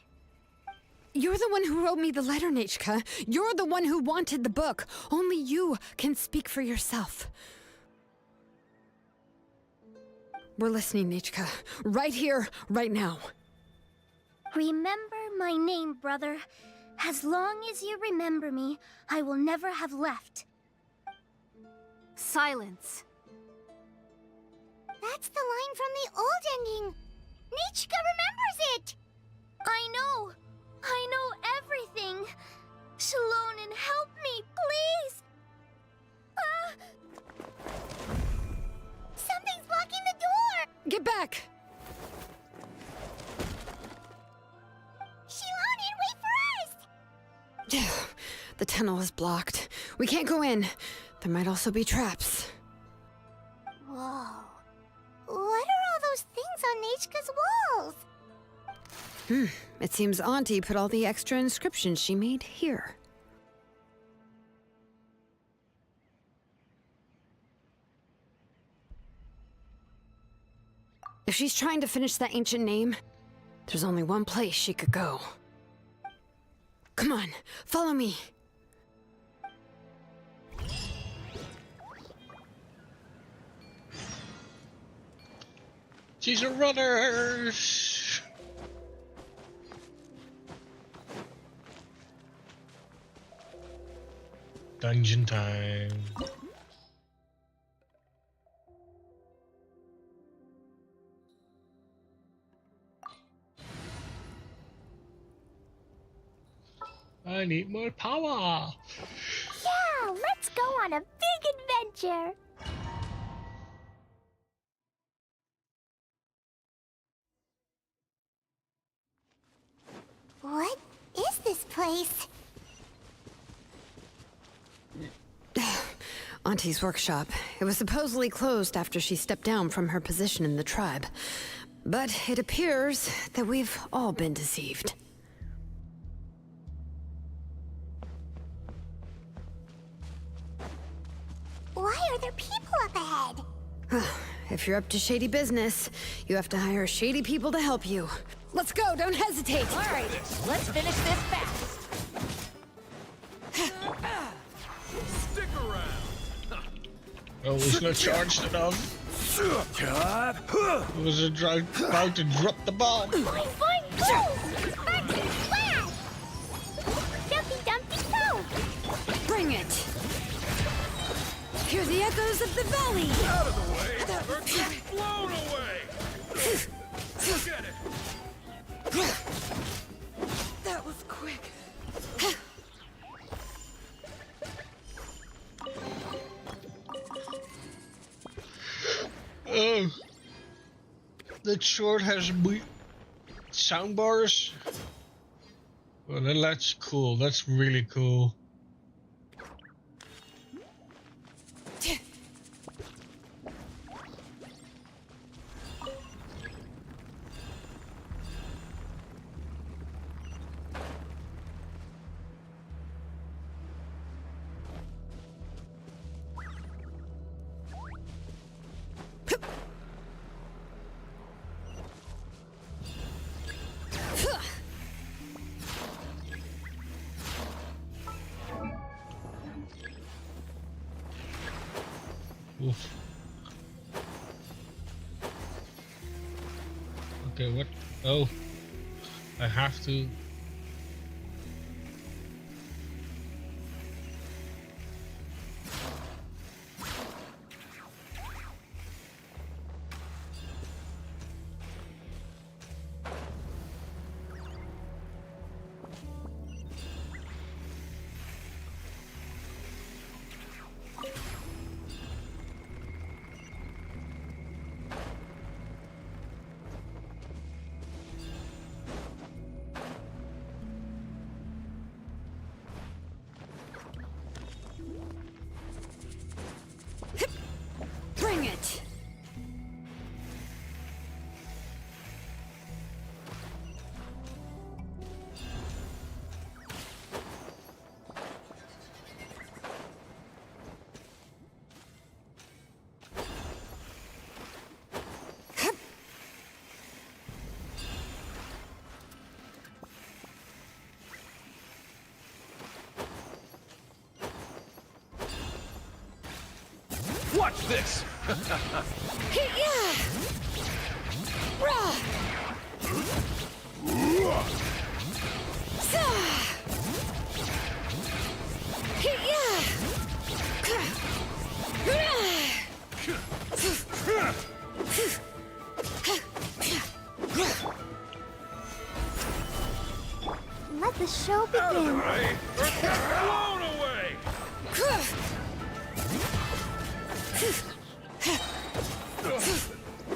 You're the one who wrote me the letter, Nechka. You're the one who wanted the book. Only you can speak for yourself. We're listening, Nechka. Right here, right now. Remember my name, brother. As long as you remember me, I will never have left. Silence. That's the line from the old ending. Nechka remembers it. I know everything. Shilonen, help me, please. Something's blocking the door. Get back! Shilonen, wait for us. The tunnel is blocked. We can't go in. There might also be traps. Whoa. What are all those things on Nechka's walls? It seems Auntie put all the extra inscriptions she made here. If she's trying to finish that ancient name, there's only one place she could go. Come on, follow me. She's a runner! Dungeon time. I need more power. Yeah, let's go on a big adventure. What is this place? Auntie's workshop. It was supposedly closed after she stepped down from her position in the tribe. But it appears that we've all been deceived. Why are there people up ahead? If you're up to shady business, you have to hire shady people to help you. Let's go, don't hesitate! All right, let's finish this fast. Oh, it's not charged enough. It was about to drop the bomb. Fine, go! Back to class! Dumpty Dumpty go! Bring it! Hear the echoes of the valley! Out of the way, or get blown away! Forget it! That was quick. Oh, that sword has sound bars. Well, that's cool. That's really cool. Oof. Okay, what? Oh, I have to. Bring it! Watch this! Let the show Out of the begin. way, or get blown away!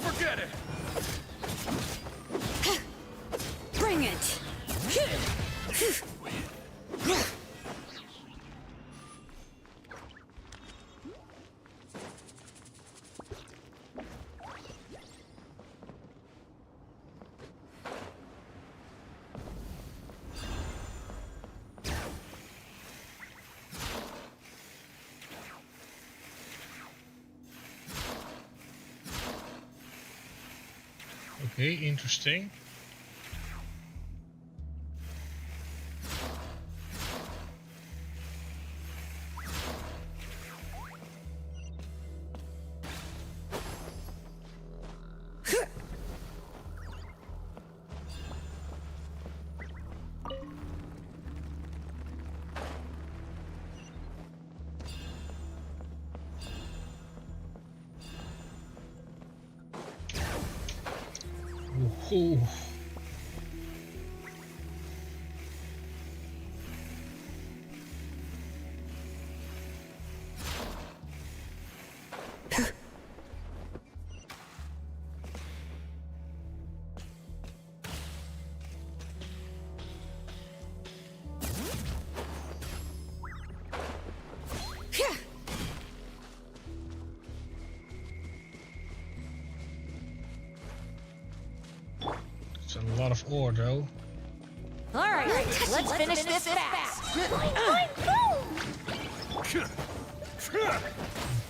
Forget it! Bring it! Okay, interesting. Ooh. It's a lot of ore, though. All right, let's finish this fast. Fine, go!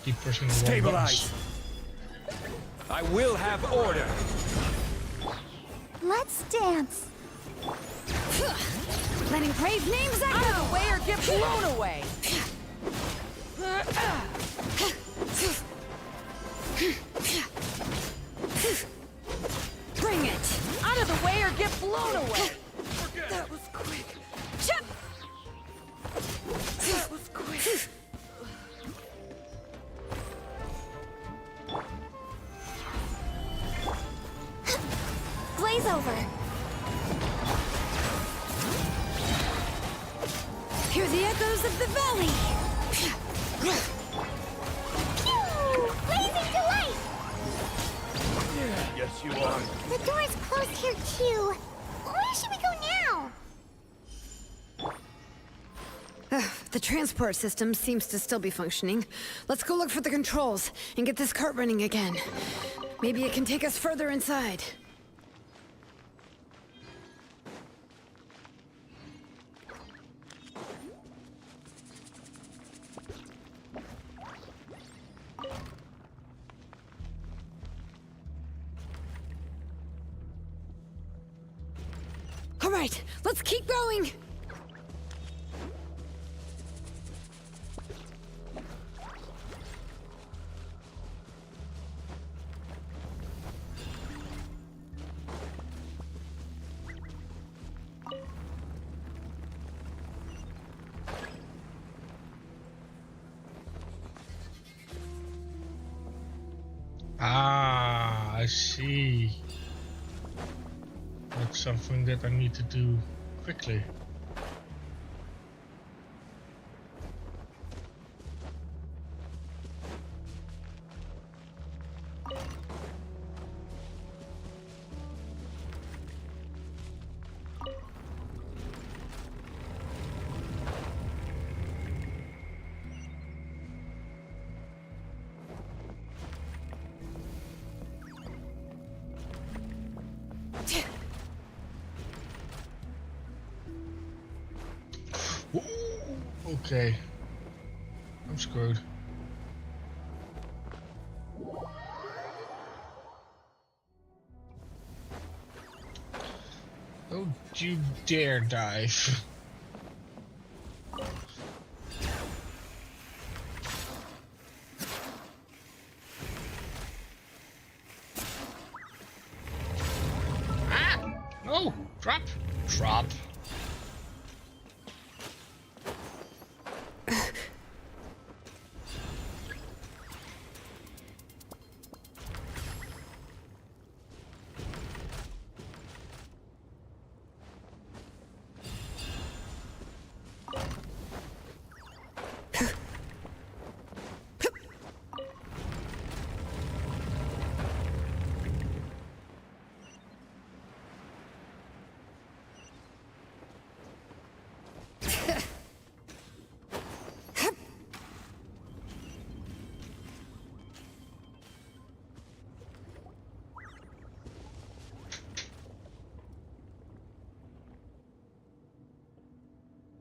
Keep pressing the wrong Stabilize. buttons. I will have order. Let's dance. Letting brave names Out echo! of the way or get blown away. Bring it! Out of the way or get blown away! That was quick. Chip! That was quick. Glaze over. Hear the echoes of the valley! Pew! Blazing delight! Yes, you are. The door is closed here too. Where should we go now? The transport system seems to still be functioning. Let's go look for the controls and get this cart running again. Maybe it can take us further inside. All right, let's keep going! Ah, I see. That's something that I need to do quickly. Ooh, okay. I'm screwed. Don't you dare dive. Ah! No! Drop! Drop.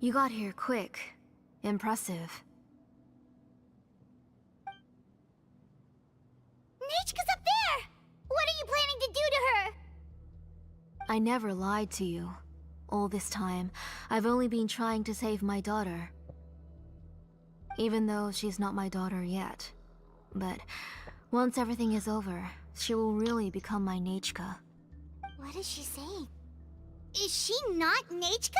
You got here quick. Impressive. Nechka's up there! What are you planning to do to her? I never lied to you. All this time, I've only been trying to save my daughter. Even though she's not my daughter yet. But once everything is over, she will really become my Nechka. What is she saying? Is she not Nechka?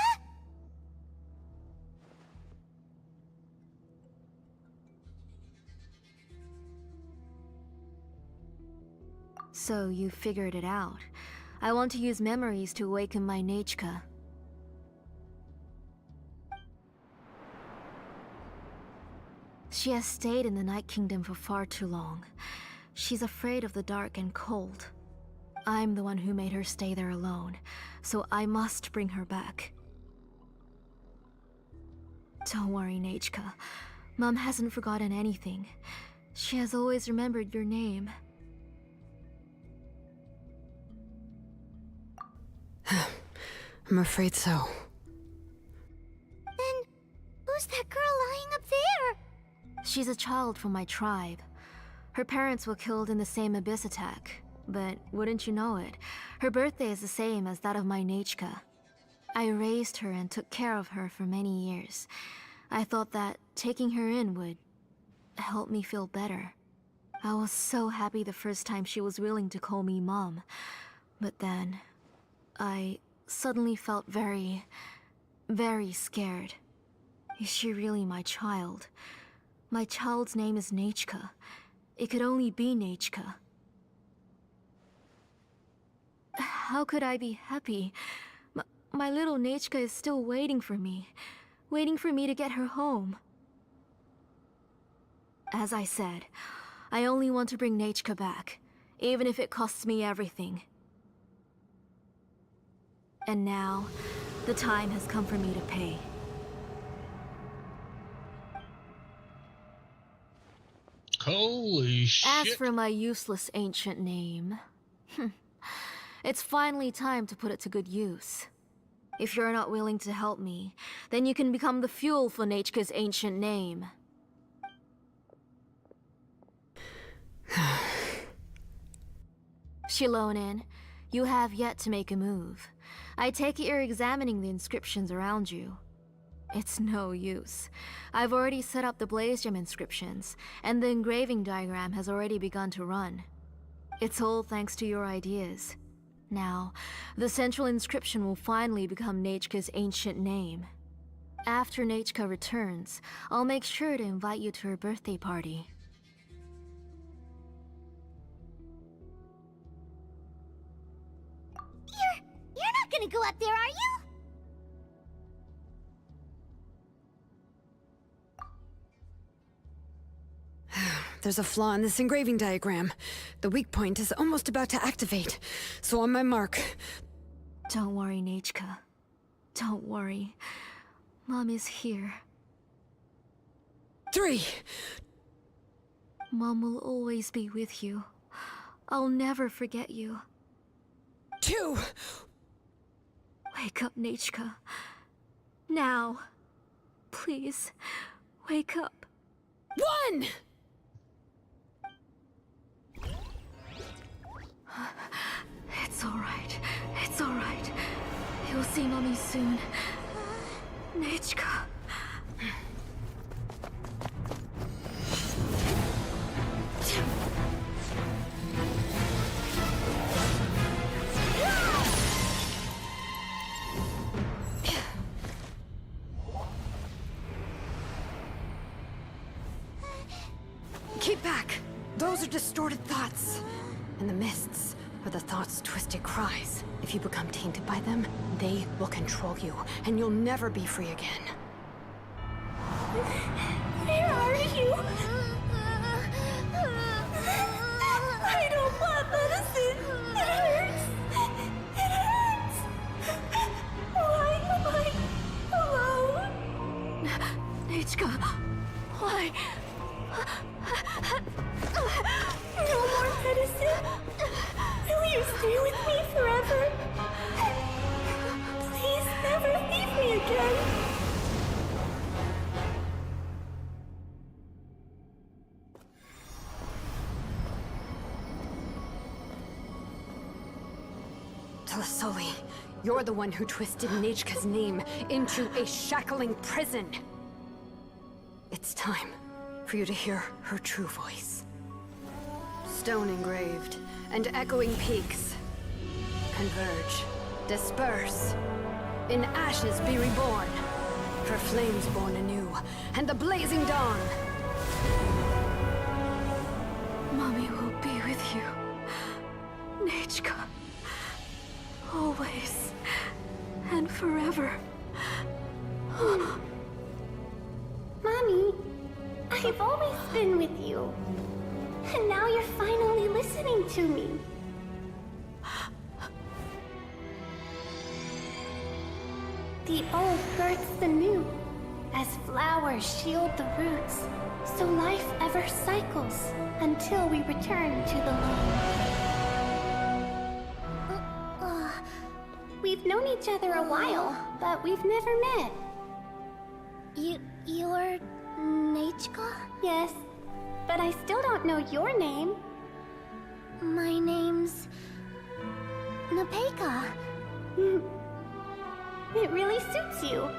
So you figured it out. I want to use memories to awaken my Nechka. She has stayed in the Night Kingdom for far too long. She's afraid of the dark and cold. I'm the one who made her stay there alone, so I must bring her back. Don't worry, Nechka. Mom hasn't forgotten anything. She has always remembered your name. I'm afraid so. Then, who's that girl lying up there? She's a child from my tribe. Her parents were killed in the same abyss attack. But wouldn't you know it, her birthday is the same as that of my Nechka. I raised her and took care of her for many years. I thought that taking her in would help me feel better. I was so happy the first time she was willing to call me Mom. But then, I suddenly felt very, very scared. Is she really my child? My child's name is Nechka. It could only be Nechka. How could I be happy? My little Nechka is still waiting for me to get her home. As I said, I only want to bring Nechka back, even if it costs me everything. And now, the time has come for me to pay. Holy shit. As for my useless ancient name, it's finally time to put it to good use. If you're not willing to help me, then you can become the fuel for Nechka's ancient name. Shilonen, you have yet to make a move. I take it you're examining the inscriptions around you. It's no use. I've already set up the Blaze Gem inscriptions, and the engraving diagram has already begun to run. It's all thanks to your ideas. Now, the central inscription will finally become Nechka's ancient name. After Nechka returns, I'll make sure to invite you to her birthday party. You're not gonna go up there, are you? There's a flaw in this engraving diagram. The weak point is almost about to activate. So on my mark. Don't worry, Nechka. Don't worry. Mom is here. 3. Mom will always be with you. I'll never forget you. 2. Wake up, Nechka. Now. Please, wake up. 1. It's alright. It's alright. You'll see Mommy soon. Nechka. Keep back. Those are distorted thoughts. And the mists are the thoughts' twisted cries. If you become tainted by them, they will control you, and you'll never be free again. Where are you? I don't want medicine. It hurts. It hurts. Why am I alone? Nechka, why? No more medicine. Will you stay with me forever? Please never leave me again. Telasoli, you're the one who twisted Nechka's name into a shackling prison. It's time for you to hear her true voice. Stone engraved and echoing peaks converge, disperse. In ashes be reborn, for flames born anew, and the blazing dawn. Mommy will be with you. Nechka. Always. And forever. Mommy, I've always been with you. And now you're finally listening to me. The old hurts the new, as flowers shield the roots, so life ever cycles until we return to the loam. We've known each other a while, but we've never met. You're Nechka? Yes, but I still don't know your name. My name's Nepeka. It really suits you.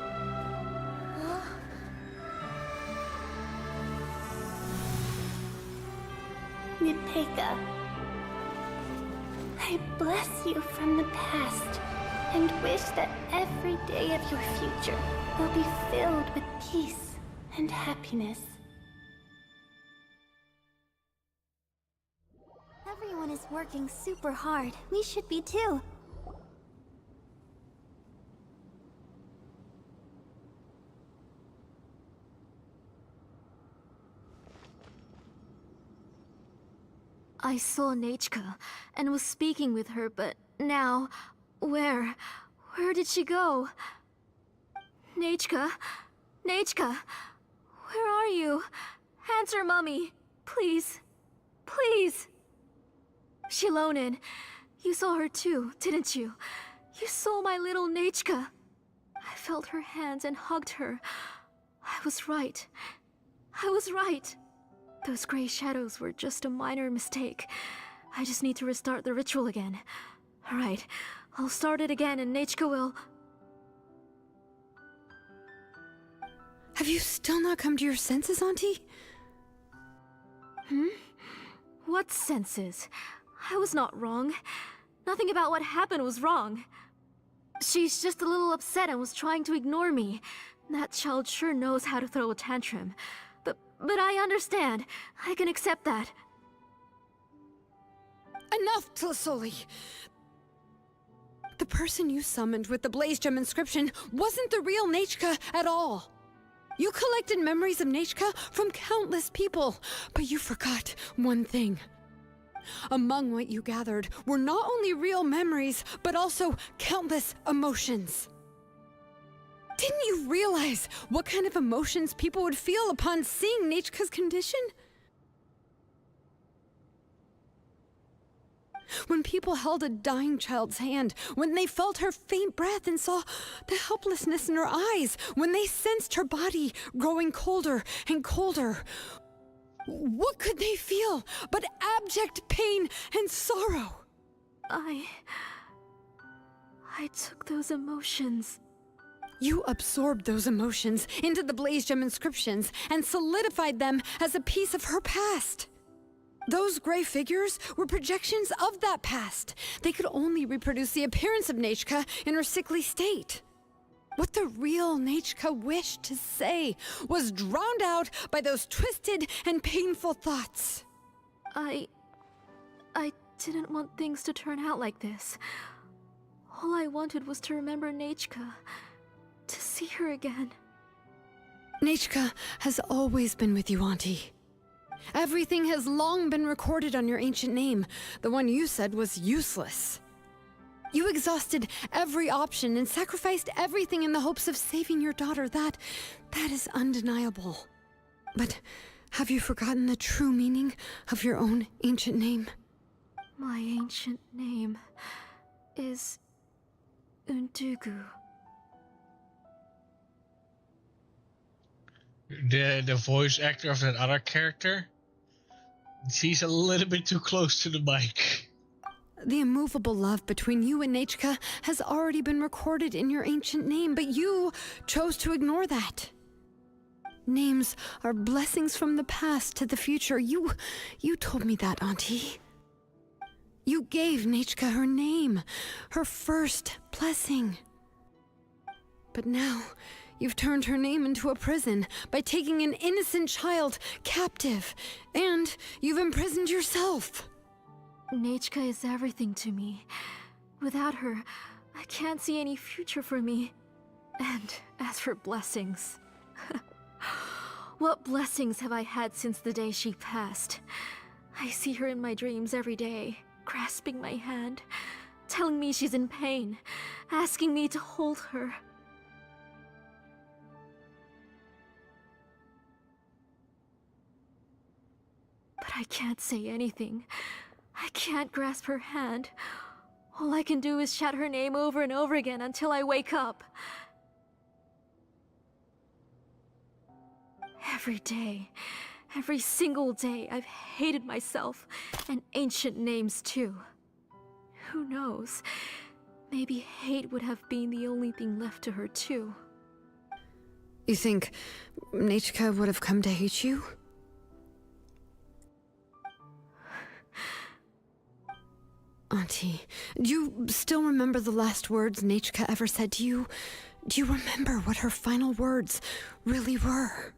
Nipeka. I bless you from the past and wish that every day of your future will be filled with peace and happiness. Everyone is working super hard. We should be too. I saw Nachka and was speaking with her, but now, where did she go? Nachka? Nachka? Where are you? Answer, Mummy. Please. Please. Shilonen, you saw her too, didn't you? You saw my little Nachka. I felt her hands and hugged her. I was right. I was right. Those gray shadows were just a minor mistake. I just need to restart the ritual again. Alright, I'll start it again and Nachka will... Have you still not come to your senses, Auntie? What senses? I was not wrong. Nothing about what happened was wrong. She's just a little upset and was trying to ignore me. That child sure knows how to throw a tantrum. But I understand. I can accept that. Enough, Tlasoli! The person you summoned with the Blaze Gem inscription wasn't the real Nachka at all. You collected memories of Nachka from countless people, but you forgot one thing. Among what you gathered were not only real memories, but also countless emotions. Didn't you realize what kind of emotions people would feel upon seeing Nachka's condition? When people held a dying child's hand, when they felt her faint breath and saw the helplessness in her eyes, when they sensed her body growing colder and colder, what could they feel but abject pain and sorrow? I took those emotions. You absorbed those emotions into the Blaze Gem inscriptions and solidified them as a piece of her past. Those gray figures were projections of that past. They could only reproduce the appearance of Nachka in her sickly state. What the real Nachka wished to say was drowned out by those twisted and painful thoughts. I didn't want things to turn out like this. All I wanted was to remember Nachka. To see her again. Nachka has always been with you, Auntie. Everything has long been recorded on your ancient name. The one you said was useless. You exhausted every option and sacrificed everything in the hopes of saving your daughter. That is undeniable. But have you forgotten the true meaning of your own ancient name? My ancient name is Untugu. The voice actor of that other character, she's a little bit too close to the mic. The immovable love between you and Nachka has already been recorded in your ancient name, but you chose to ignore that. Names are blessings from the past to the future. You told me that, Auntie. You gave Nachka her name, her first blessing. But now, you've turned her name into a prison by taking an innocent child captive, and you've imprisoned yourself. Nachka is everything to me. Without her, I can't see any future for me. And as for blessings... what blessings have I had since the day she passed? I see her in my dreams every day, grasping my hand, telling me she's in pain, asking me to hold her. But I can't say anything. I can't grasp her hand. All I can do is shout her name over and over again until I wake up. Every day, every single day, I've hated myself, and ancient names too. Who knows? Maybe hate would have been the only thing left to her too. You think Nachka would have come to hate you? Auntie, do you still remember the last words Nachka ever said to you? Do you remember what her final words really were?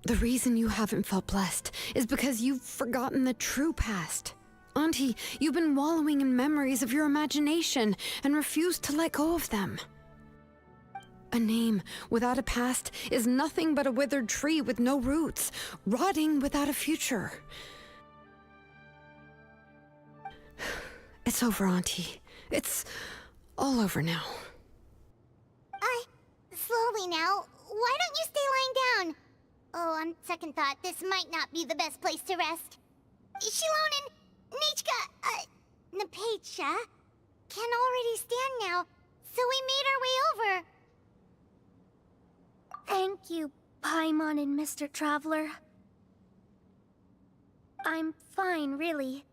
The reason you haven't felt blessed is because you've forgotten the true past. Auntie, you've been wallowing in memories of your imagination and refused to let go of them. A name without a past is nothing but a withered tree with no roots, rotting without a future. It's over, Auntie. It's all over now. Slowly now. Why don't you stay lying down? Oh, on second thought, this might not be the best place to rest. Shilonen, Nichka, Napecha can already stand now, so we made our way over. Thank you, Paimon and Mr. Traveler. I'm fine, really.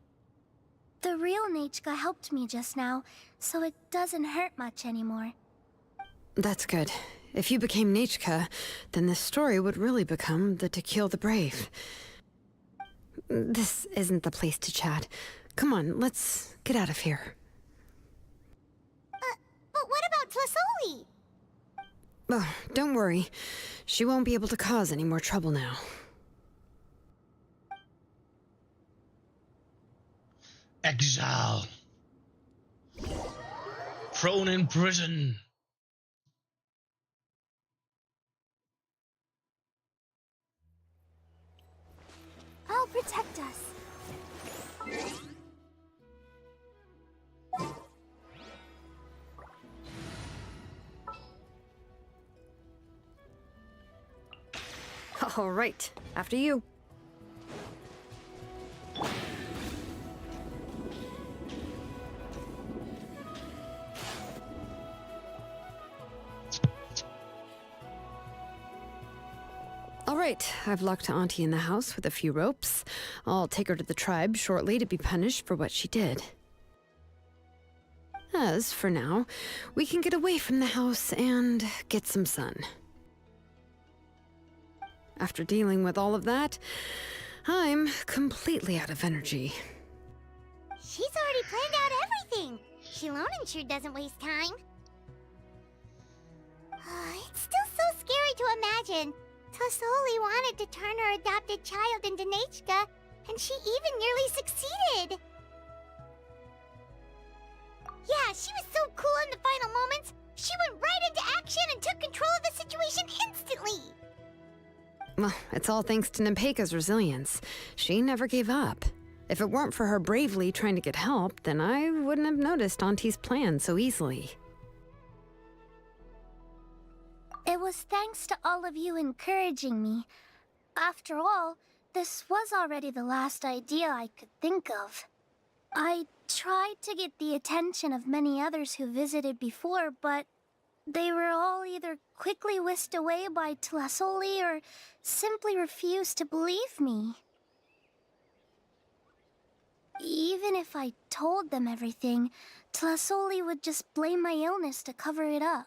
The real Nachka helped me just now, so it doesn't hurt much anymore. That's good. If you became Nachka, then this story would really become the To Kill the Brave. This isn't the place to chat. Come on, let's get out of here. But what about Tlasoli? Oh, don't worry. She won't be able to cause any more trouble now. Exile. Thrown in prison. I'll protect us. All right, after you. All right, I've locked Auntie in the house with a few ropes. I'll take her to the tribe shortly to be punished for what she did. As for now, we can get away from the house and get some sun. After dealing with all of that, I'm completely out of energy. She's already planned out everything. Shilonen sure doesn't waste time. It's still so scary to imagine. Tlasoli wanted to turn her adopted child into Nachka, and she even nearly succeeded. Yeah, she was so cool in the final moments. She went right into action and took control of the situation instantly. Well, it's all thanks to Napecha's resilience. She never gave up. If it weren't for her bravely trying to get help, then I wouldn't have noticed Auntie's plan so easily. It was thanks to all of you encouraging me. After all, this was already the last idea I could think of. I tried to get the attention of many others who visited before, but they were all either quickly whisked away by Tlasoli or simply refused to believe me. Even if I told them everything, Tlasoli would just blame my illness to cover it up.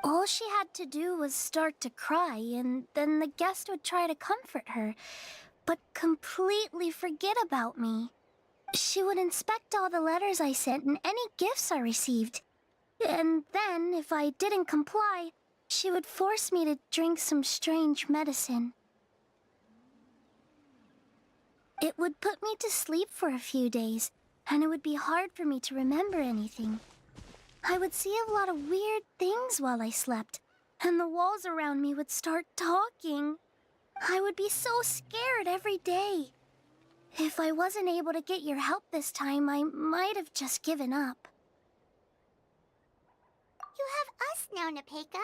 All she had to do was start to cry, and then the guest would try to comfort her, but completely forget about me. She would inspect all the letters I sent and any gifts I received. And then, if I didn't comply, she would force me to drink some strange medicine. It would put me to sleep for a few days, and it would be hard for me to remember anything. I would see a lot of weird things while I slept, and the walls around me would start talking. I would be so scared every day. If I wasn't able to get your help this time, I might have just given up. You have us now, Napecha.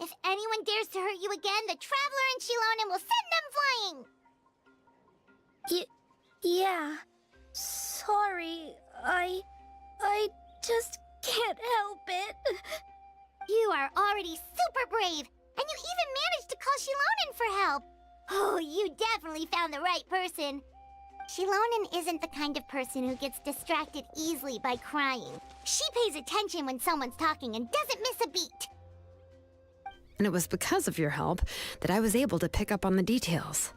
If anyone dares to hurt you again, the Traveler and Shilonen will send them flying! Yeah. Sorry, I just can't help it. You are already super brave, and you even managed to call Shilonen for help. Oh, you definitely found the right person. Shilonen isn't the kind of person who gets distracted easily by crying. She pays attention when someone's talking and doesn't miss a beat. And it was because of your help that I was able to pick up on the details.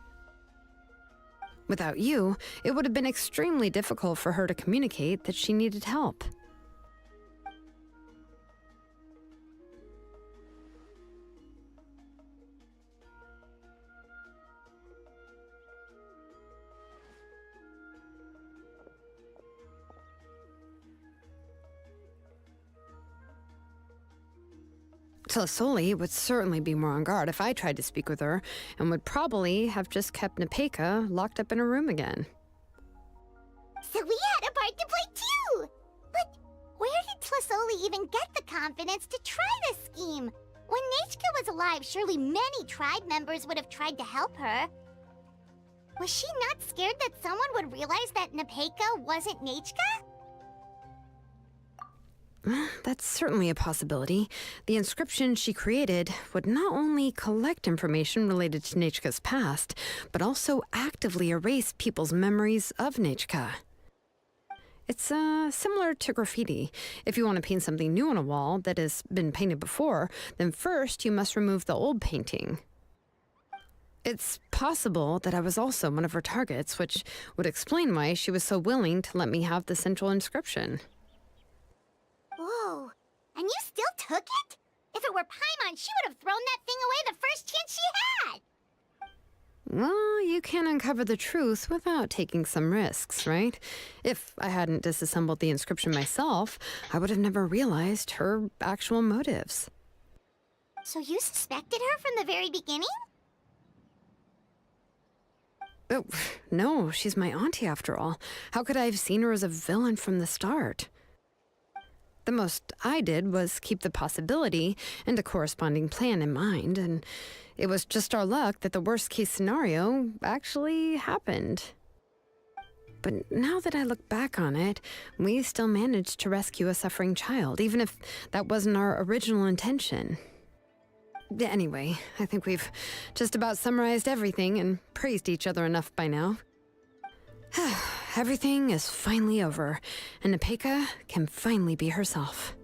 Without you, it would have been extremely difficult for her to communicate that she needed help. Tlasoli would certainly be more on guard if I tried to speak with her, and would probably have just kept Nepeka locked up in a room again. So we had a part to play too! But where did Tlasoli even get the confidence to try this scheme? When Nechka was alive, surely many tribe members would have tried to help her. Was she not scared that someone would realize that Nepeka wasn't Nechka? That's certainly a possibility. The inscription she created would not only collect information related to Nechka's past, but also actively erase people's memories of Nechka. It's similar to graffiti. If you want to paint something new on a wall that has been painted before, then first you must remove the old painting. It's possible that I was also one of her targets, which would explain why she was so willing to let me have the central inscription. Whoa, and you still took it? If it were Paimon, she would have thrown that thing away the first chance she had! Well, you can uncover the truth without taking some risks, right? If I hadn't disassembled the inscription myself, I would have never realized her actual motives. So you suspected her from the very beginning? Oh, no, she's my auntie after all. How could I have seen her as a villain from the start? The most I did was keep the possibility and a corresponding plan in mind, and it was just our luck that the worst-case scenario actually happened. But now that I look back on it, we still managed to rescue a suffering child, even if that wasn't our original intention. Anyway, I think we've just about summarized everything and praised each other enough by now. Everything is finally over, and Nepeka can finally be herself.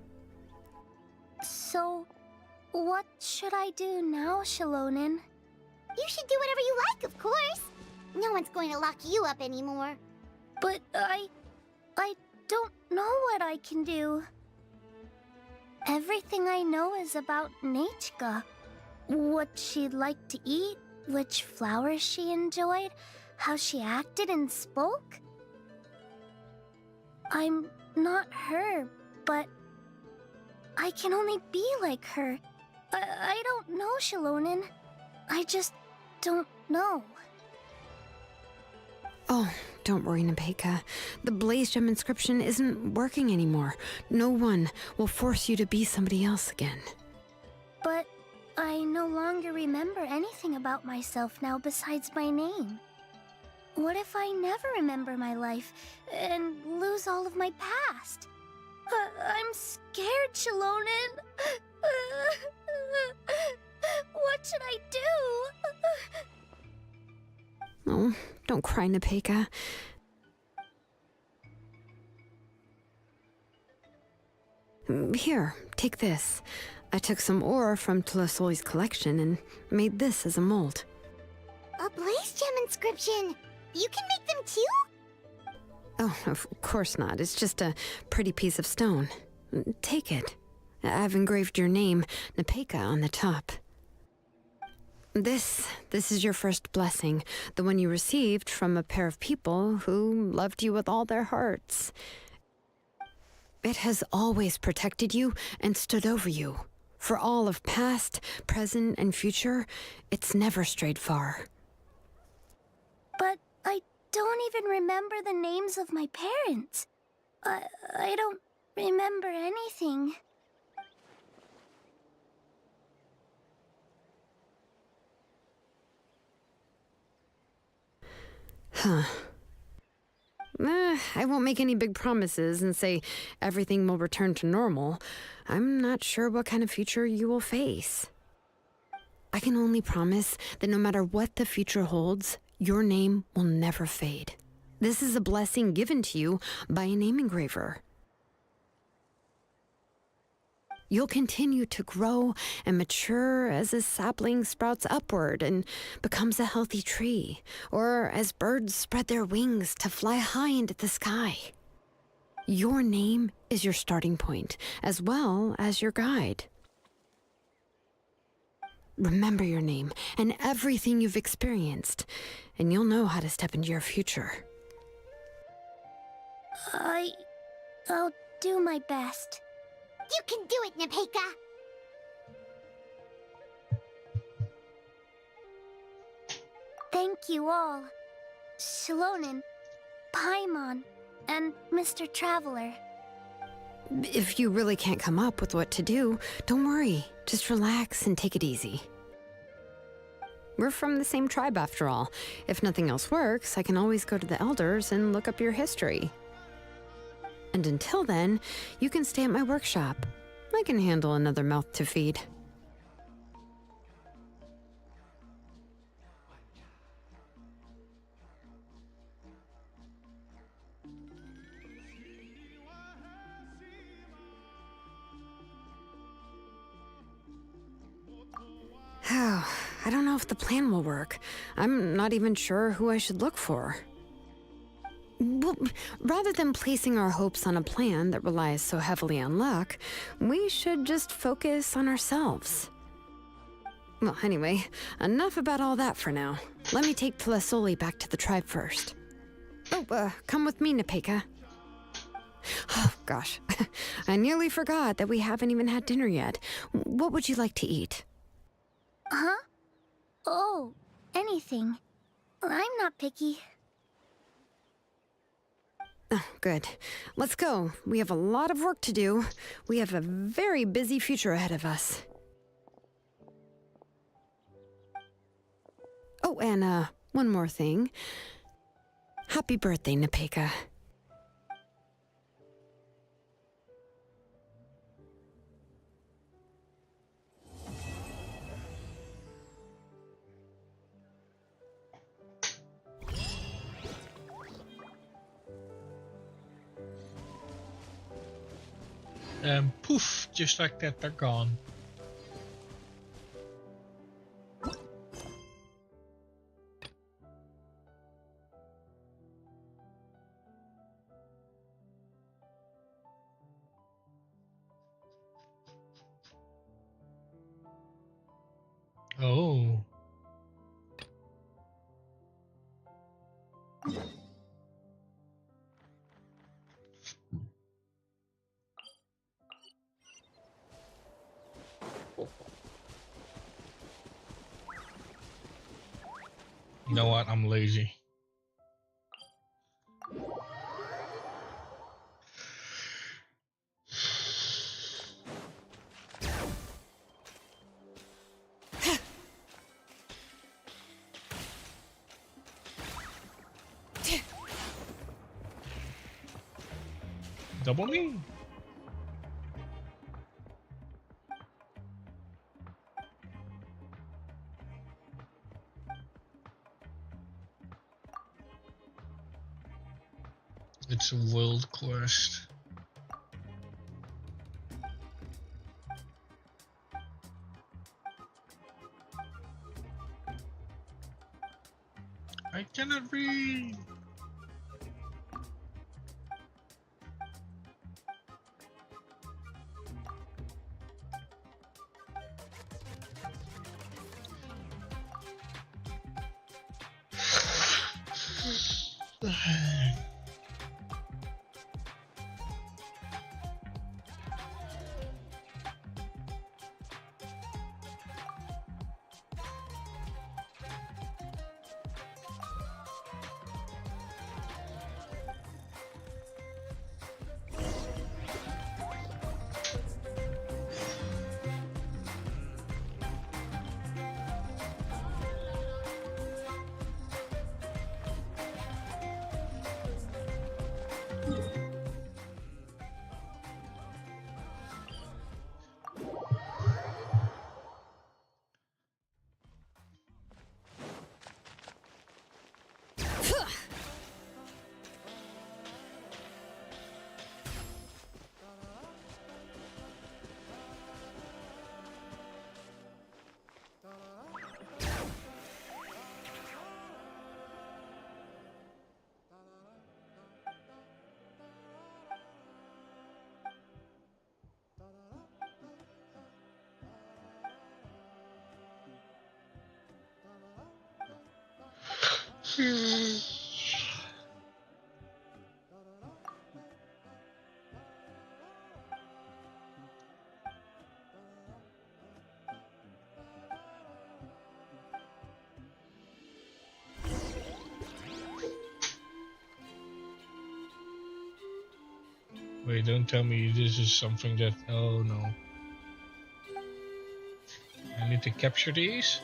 So, what should I do now, Shilonen? You should do whatever you like, of course. No one's going to lock you up anymore. But I don't know what I can do. Everything I know is about Nechka. What she liked to eat, which flowers she enjoyed, how she acted and spoke. I'm not her, but I can only be like her. I don't know, Shilonen. I just don't know. Oh, don't worry, Nepeka. The Blaze Gem inscription isn't working anymore. No one will force you to be somebody else again. But I no longer remember anything about myself now besides my name. What if I never remember my life and lose all of my past? I'm scared, Shilonen. What should I do? Oh, don't cry, Nepeka. Here, take this. I took some ore from Tlasoli's collection and made this as a mold. A Blaze Gem inscription! You can make them too? Oh, of course not. It's just a pretty piece of stone. Take it. I've engraved your name, Nepeka, on the top. This is your first blessing, the one you received from a pair of people who loved you with all their hearts. It has always protected you and stood over you. For all of past, present, and future, it's never strayed far. But I don't even remember the names of my parents. I don't remember anything. Huh. I won't make any big promises and say everything will return to normal. I'm not sure what kind of future you will face. I can only promise that no matter what the future holds, your name will never fade. This is a blessing given to you by a name engraver. You'll continue to grow and mature as a sapling sprouts upward and becomes a healthy tree, or as birds spread their wings to fly high into the sky. Your name is your starting point, as well as your guide. Remember your name and everything you've experienced, and you'll know how to step into your future. I'll do my best. You can do it, Nepeka! Thank you all. Shilonen, Paimon, and Mr. Traveler. If you really can't come up with what to do, don't worry. Just relax and take it easy. We're from the same tribe after all. If nothing else works, I can always go to the elders and look up your history. And until then, you can stay at my workshop. I can handle another mouth to feed. I don't know if the plan will work. I'm not even sure who I should look for. Well, rather than placing our hopes on a plan that relies so heavily on luck, we should just focus on ourselves. Well, anyway, enough about all that for now. Let me take Tlasoli back to the tribe first. Oh, come with me, Nepeka. Oh, gosh. I nearly forgot that we haven't even had dinner yet. What would you like to eat? Huh? Oh, anything. I'm not picky. Oh, good. Let's go. We have a lot of work to do. We have a very busy future ahead of us. Oh, and one more thing. Happy birthday, Nepeka. Poof, just like that, they're gone. Oh. You know what? I'm lazy. Double me? It's a world quest. I cannot read. Wait, don't tell me this is something that... Oh no. I need to capture these?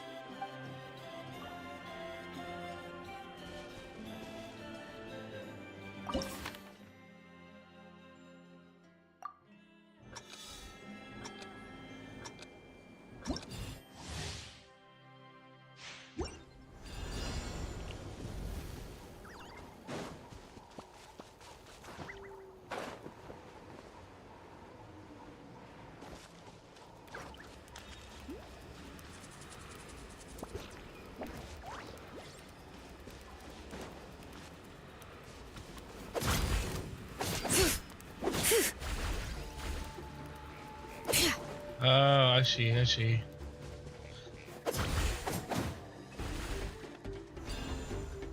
Oh, I see, I see.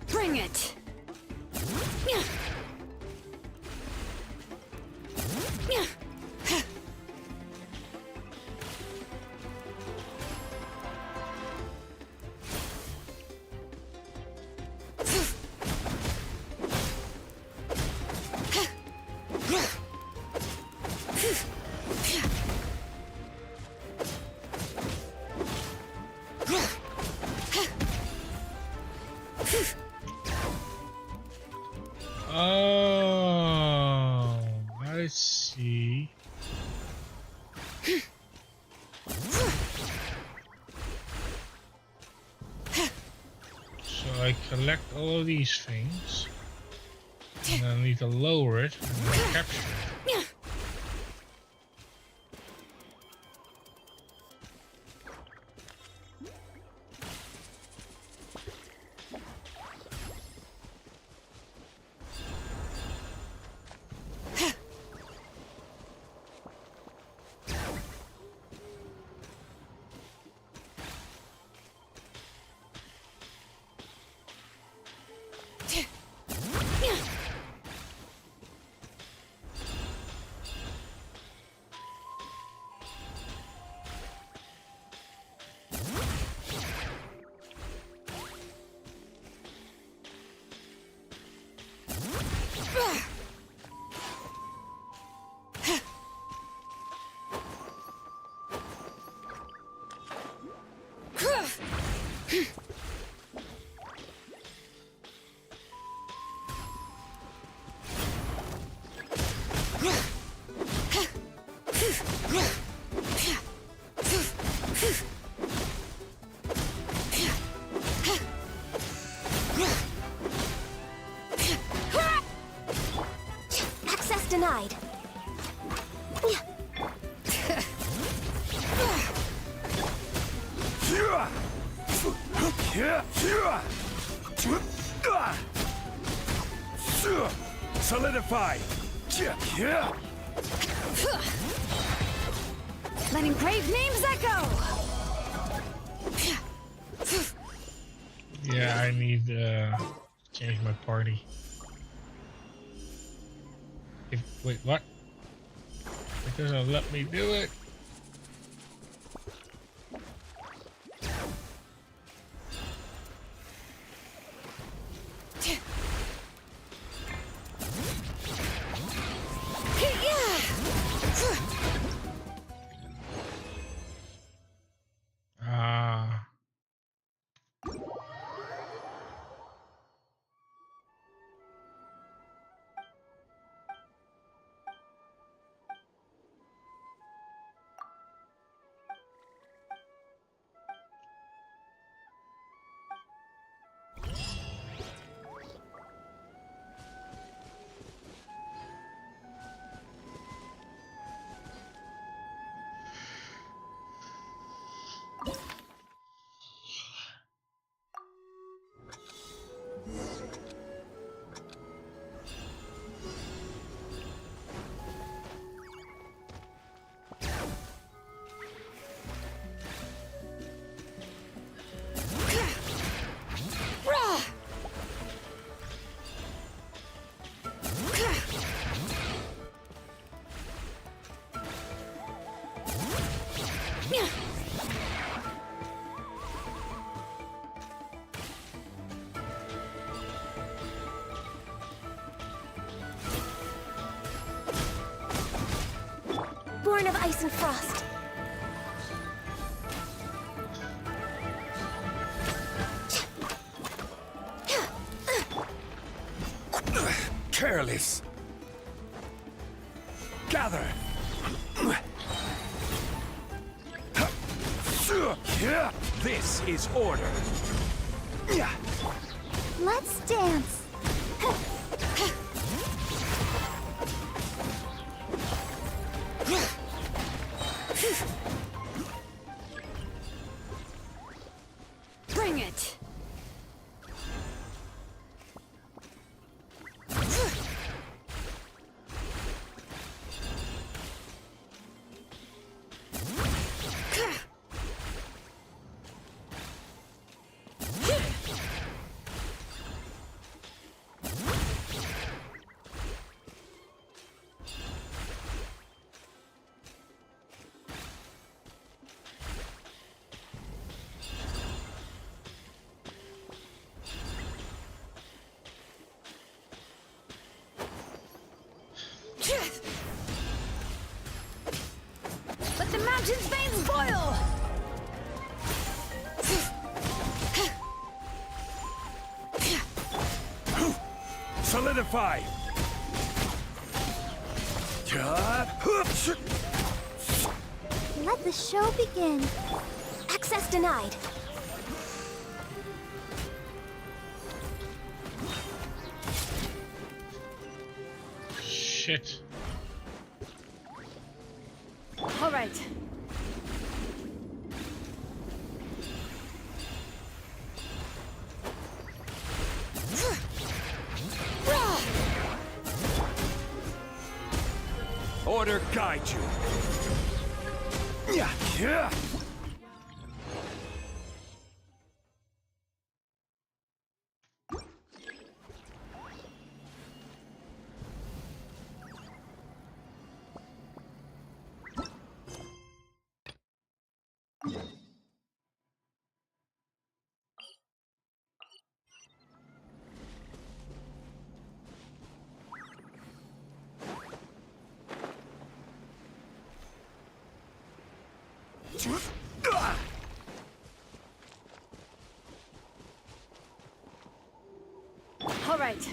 Bring it! Oh, I see. So I collect all of these things, and I need to lower it and then capture it. Access denied. Solidify. Letting brave names echo! Yeah, I need to change my party. Wait, what? It doesn't let me do it. Ah. born of ice and frost. Careless. Gather. This is order. Let's dance. Bring it! Let the mountain's veins boil! Solidify. Let the show begin. Access denied. Shit. All right. Order guide you. Yeah. All right.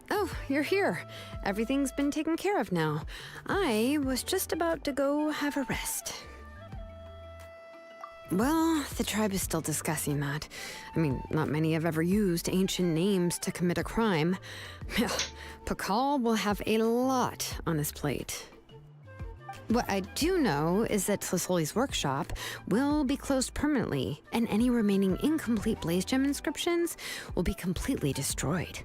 Oh, you're here. Everything's been taken care of now. I was just about to go have a rest. Well, the tribe is still discussing that. I mean, not many have ever used ancient names to commit a crime. Pakal will have a lot on his plate. What I do know is that Tlisoli's workshop will be closed permanently, and any remaining incomplete Blaze Gem inscriptions will be completely destroyed.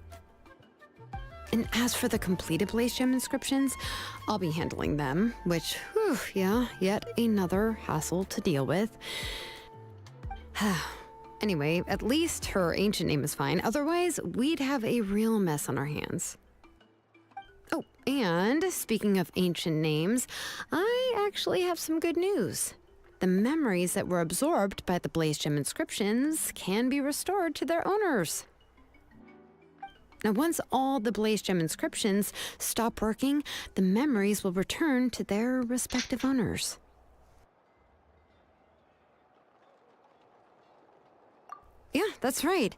And as for the completed Blaze Gem inscriptions, I'll be handling them, which, whew, yeah, yet another hassle to deal with. Anyway, at least her ancient name is fine. Otherwise, we'd have a real mess on our hands. Oh, and speaking of ancient names, I actually have some good news. The memories that were absorbed by the Blaze Gem inscriptions can be restored to their owners. Now, once all the Blaze Gem inscriptions stop working, the memories will return to their respective owners. Yeah, that's right.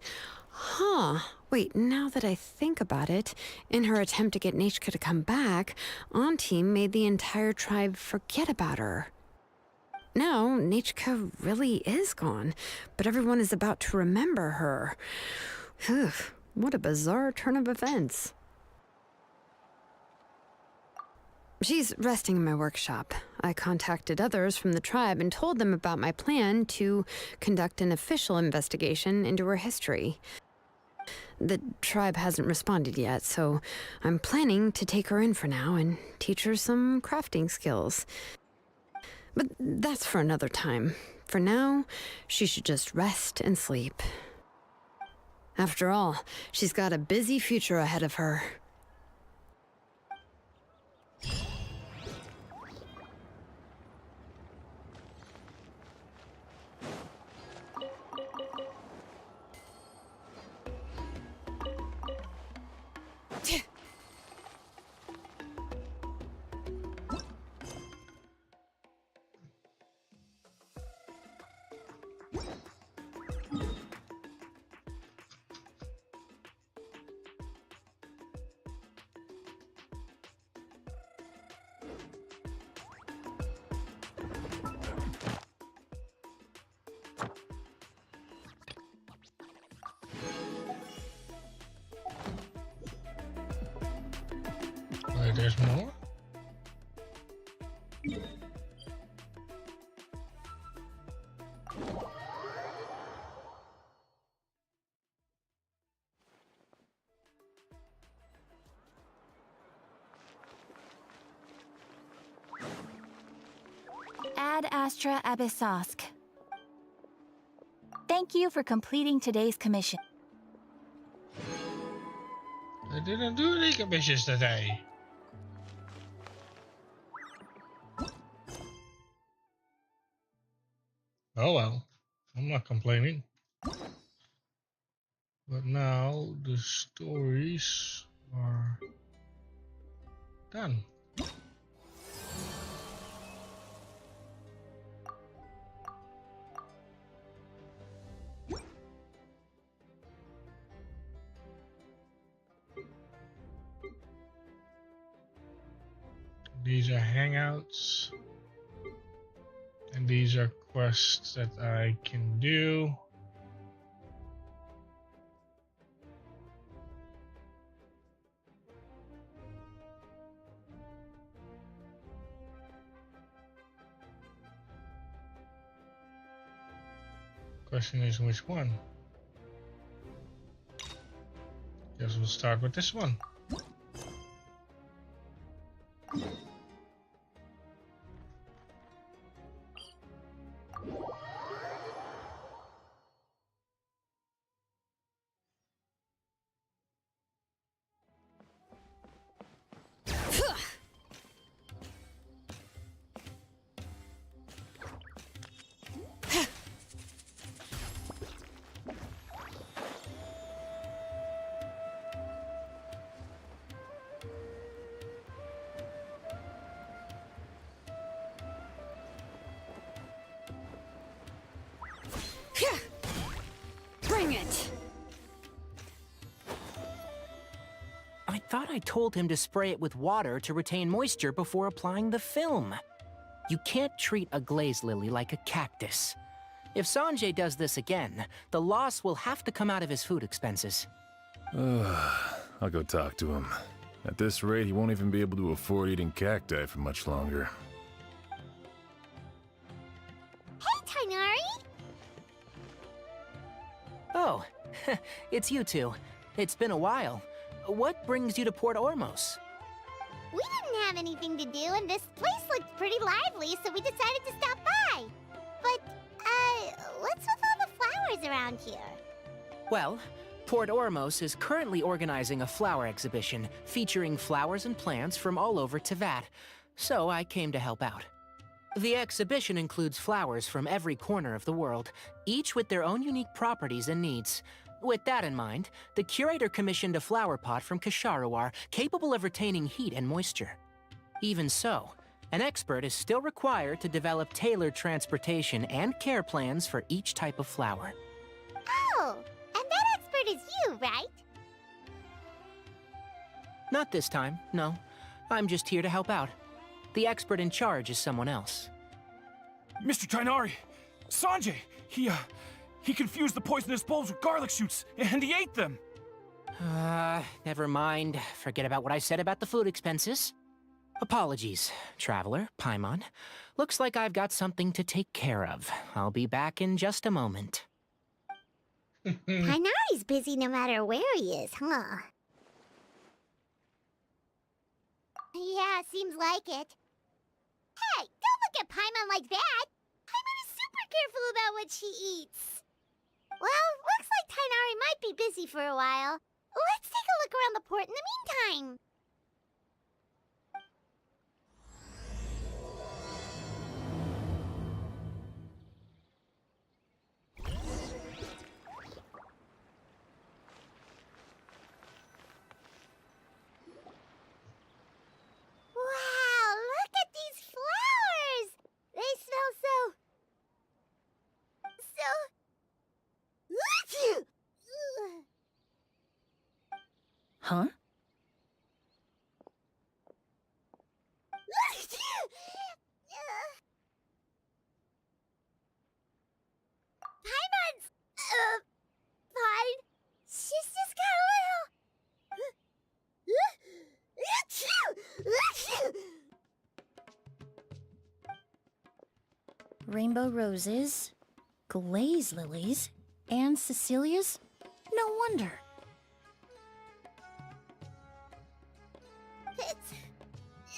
Huh. Wait, now that I think about it, in her attempt to get Nechka to come back, Auntie made the entire tribe forget about her. Now, Nechka really is gone, but everyone is about to remember her. Phew, what a bizarre turn of events. She's resting in my workshop. I contacted others from the tribe and told them about my plan to conduct an official investigation into her history. The tribe hasn't responded yet, so I'm planning to take her in for now and teach her some crafting skills. But that's for another time. For now, she should just rest and sleep. After all, she's got a busy future ahead of her. Wait, there's more? Ad Astra Abyssosque. Thank you for completing today's commission. I didn't do any commissions today. Oh well, I'm not complaining. But now the stories are done. These are hangouts. And these are quests that I can do. Question is which one? Guess we'll start with this one. Bring it! I thought I told him to spray it with water to retain moisture before applying the film. You can't treat a glaze lily like a cactus. If Sanjay does this again, the loss will have to come out of his food expenses. I'll go talk to him. At this rate, he won't even be able to afford eating cacti for much longer. Hey, Tighnari! Oh, it's you two. It's been a while. What brings you to Port Ormos? We didn't have anything to do, and this place looked pretty lively, so we decided to stop by. But, what's with all the flowers around here? Well, Port Ormos is currently organizing a flower exhibition featuring flowers and plants from all over Teyvat, so I came to help out. The exhibition includes flowers from every corner of the world, each with their own unique properties and needs. With that in mind, the curator commissioned a flower pot from Kasharawar capable of retaining heat and moisture. Even so, an expert is still required to develop tailored transportation and care plans for each type of flower. Oh, and that expert is you, right? Not this time, no. I'm just here to help out. The expert in charge is someone else. Mr. Tainari! Sanjay! He confused the poisonous bulbs with garlic shoots, and he ate them! Never mind. Forget about what I said about the food expenses. Apologies, Traveler, Paimon. Looks like I've got something to take care of. I'll be back in just a moment. Tainari's busy no matter where he is, huh? Yeah, seems like it. Hey, don't look at Paimon like that! Paimon is super careful about what she eats. Well, looks like Tainari might be busy for a while. Let's take a look around the port in the meantime. Wow, look at these flowers! They smell so... Huh? Paimon's... fine. She's just got a little... Rainbow roses, glaze lilies, and Cecilia's? No wonder.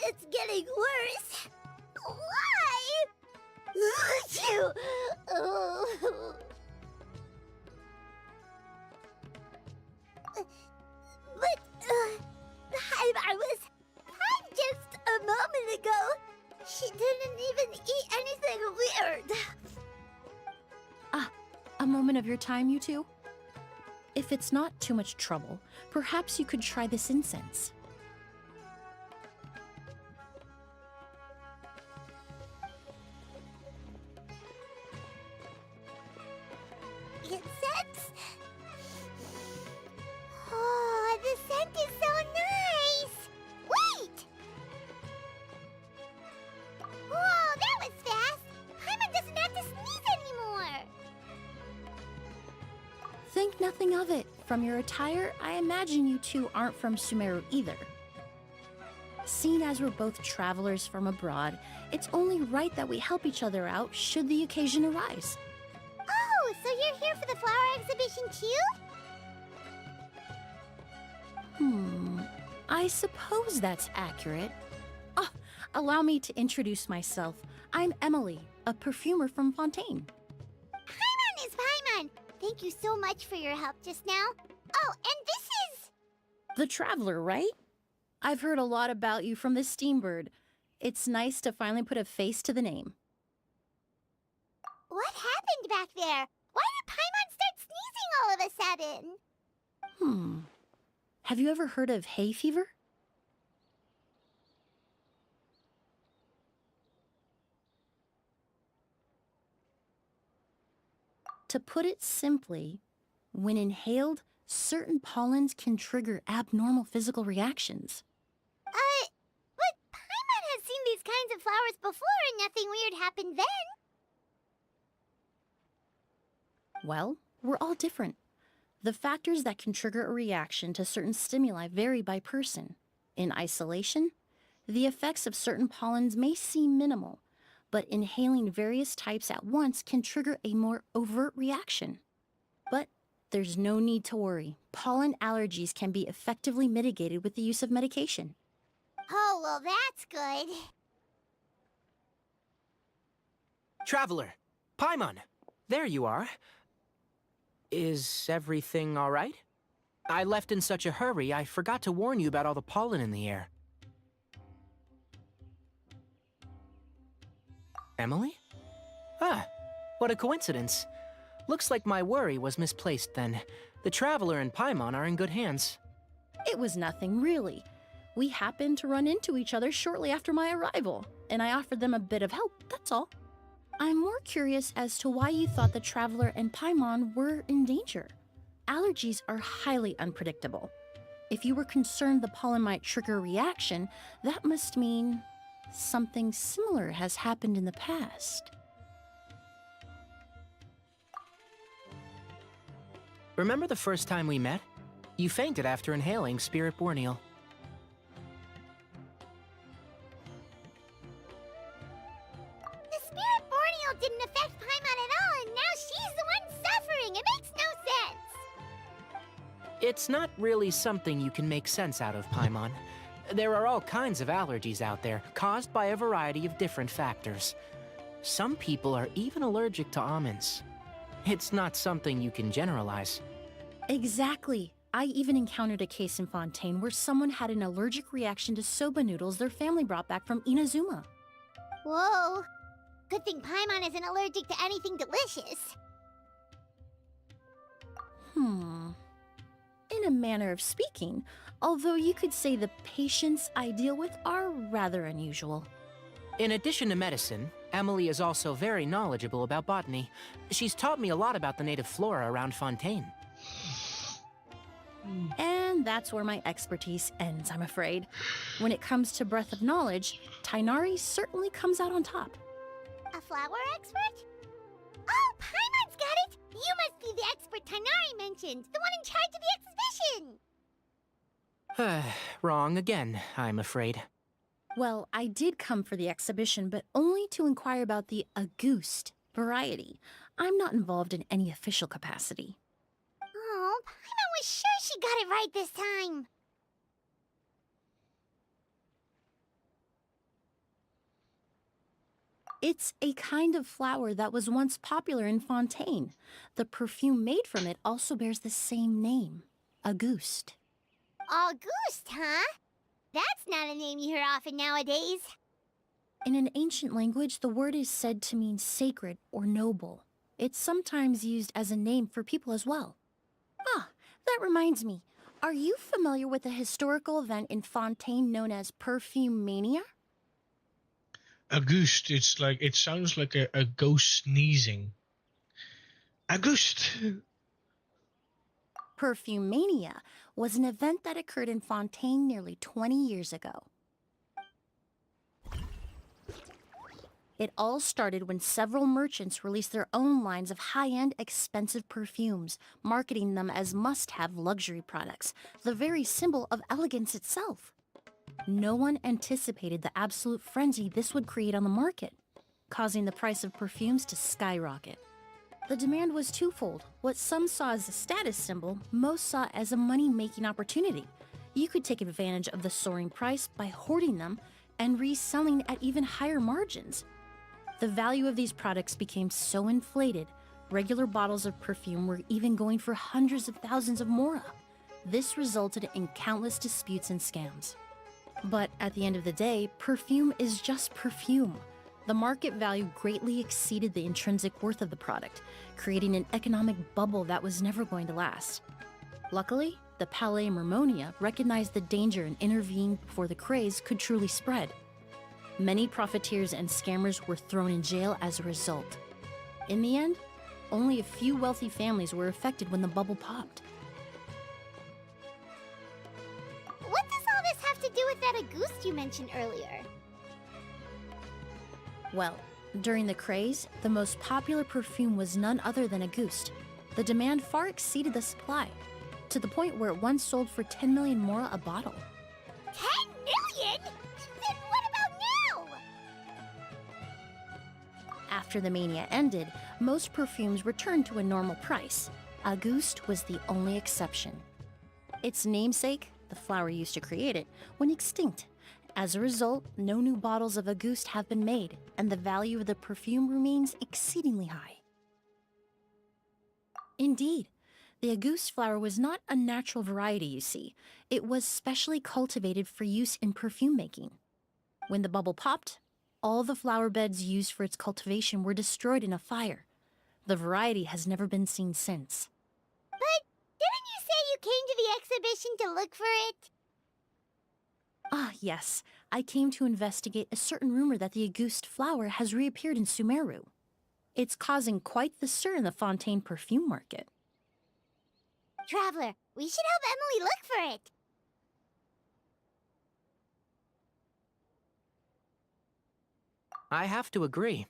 It's getting worse. Why? But, I was fine just a moment ago. She didn't even eat anything weird. A moment of your time, you two? If it's not too much trouble, perhaps you could try this incense. Incense? Oh, the scent is so nice! Wait! Whoa, that was fast! Paimon doesn't have to sneeze anymore! Think nothing of it. From your attire, I imagine you two aren't from Sumeru either. Seeing as we're both travelers from abroad, it's only right that we help each other out should the occasion arise. Oh, so you're here for the flower exhibition too? I suppose that's accurate. Allow me to introduce myself. I'm Emily, a perfumer from Fontaine. Paimon is Paimon! Thank you so much for your help just now. Oh, and this is... The Traveler, right? I've heard a lot about you from the Steambird. It's nice to finally put a face to the name. What happened back there? Why did Paimon start sneezing all of a sudden? Have you ever heard of hay fever? To put it simply, when inhaled, certain pollens can trigger abnormal physical reactions. But Paimon has seen these kinds of flowers before and nothing weird happened then. Well, we're all different. The factors that can trigger a reaction to certain stimuli vary by person. In isolation, the effects of certain pollens may seem minimal, but inhaling various types at once can trigger a more overt reaction. But there's no need to worry. Pollen allergies can be effectively mitigated with the use of medication. Oh, well, that's good. Traveler, Paimon, there you are. Is everything all right? I left in such a hurry, I forgot to warn you about all the pollen in the air. Emily? Ah, what a coincidence. Looks like my worry was misplaced then. The Traveler and Paimon are in good hands. It was nothing, really. We happened to run into each other shortly after my arrival, and I offered them a bit of help, that's all. I'm more curious as to why you thought the Traveler and Paimon were in danger. Allergies are highly unpredictable. If you were concerned the pollen might trigger a reaction, that must mean something similar has happened in the past. Remember the first time we met? You fainted after inhaling Spirit Borneal. The Spirit Borneal didn't affect Paimon at all, and now she's the one suffering. It makes no sense. It's not really something you can make sense out of, Paimon. There are all kinds of allergies out there, caused by a variety of different factors. Some people are even allergic to almonds. It's not something you can generalize. Exactly. I even encountered a case in Fontaine where someone had an allergic reaction to soba noodles their family brought back from Inazuma. Whoa. Good thing Paimon isn't allergic to anything delicious. In a manner of speaking, although you could say the patients I deal with are rather unusual. In addition to medicine, Emily is also very knowledgeable about botany. She's taught me a lot about the native flora around Fontaine. And that's where my expertise ends, I'm afraid. When it comes to breadth of knowledge, Tighnari certainly comes out on top. A flower expert? Oh, Paimon's got it! You must be the expert Tighnari mentioned, the one in charge of the exhibition! Wrong again, I'm afraid. Well, I did come for the exhibition, but only to inquire about the Auguste variety. I'm not involved in any official capacity. Oh, Paimon was sure she got it right this time. It's a kind of flower that was once popular in Fontaine. The perfume made from it also bears the same name, Auguste. Auguste, huh? That's not a name you hear often nowadays. In an ancient language, the word is said to mean sacred or noble. It's sometimes used as a name for people as well. Ah, that reminds me. Are you familiar with a historical event in Fontaine known as Perfume Mania? Auguste, it sounds like a ghost sneezing. Auguste! Perfume Mania was an event that occurred in Fontaine nearly 20 years ago. It all started when several merchants released their own lines of high-end, expensive perfumes, marketing them as must-have luxury products, the very symbol of elegance itself. No one anticipated the absolute frenzy this would create on the market, causing the price of perfumes to skyrocket. The demand was twofold. What some saw as a status symbol, most saw as a money-making opportunity. You could take advantage of the soaring price by hoarding them and reselling at even higher margins. The value of these products became so inflated, regular bottles of perfume were even going for hundreds of thousands of mora. This resulted in countless disputes and scams. But at the end of the day, perfume is just perfume. The market value greatly exceeded the intrinsic worth of the product, creating an economic bubble that was never going to last. Luckily, the Palais Mermonia recognized the danger and intervened before the craze could truly spread. Many profiteers and scammers were thrown in jail as a result. In the end, only a few wealthy families were affected when the bubble popped. What does all this have to do with that Auguste you mentioned earlier? Well, during the craze, the most popular perfume was none other than Auguste. The demand far exceeded the supply, to the point where it once sold for 10 million mora a bottle. 10 million? Then what about now? After the mania ended, most perfumes returned to a normal price. Auguste was the only exception. Its namesake, the flower used to create it, went extinct. As a result, no new bottles of Auguste have been made, and the value of the perfume remains exceedingly high. Indeed, the Auguste flower was not a natural variety, you see. It was specially cultivated for use in perfume making. When the bubble popped, all the flower beds used for its cultivation were destroyed in a fire. The variety has never been seen since. But didn't came to the exhibition to look for it? Ah, yes. I came to investigate a certain rumor that the Auguste flower has reappeared in Sumeru. It's causing quite the stir in the Fontaine perfume market. Traveler, we should help Emily look for it. I have to agree.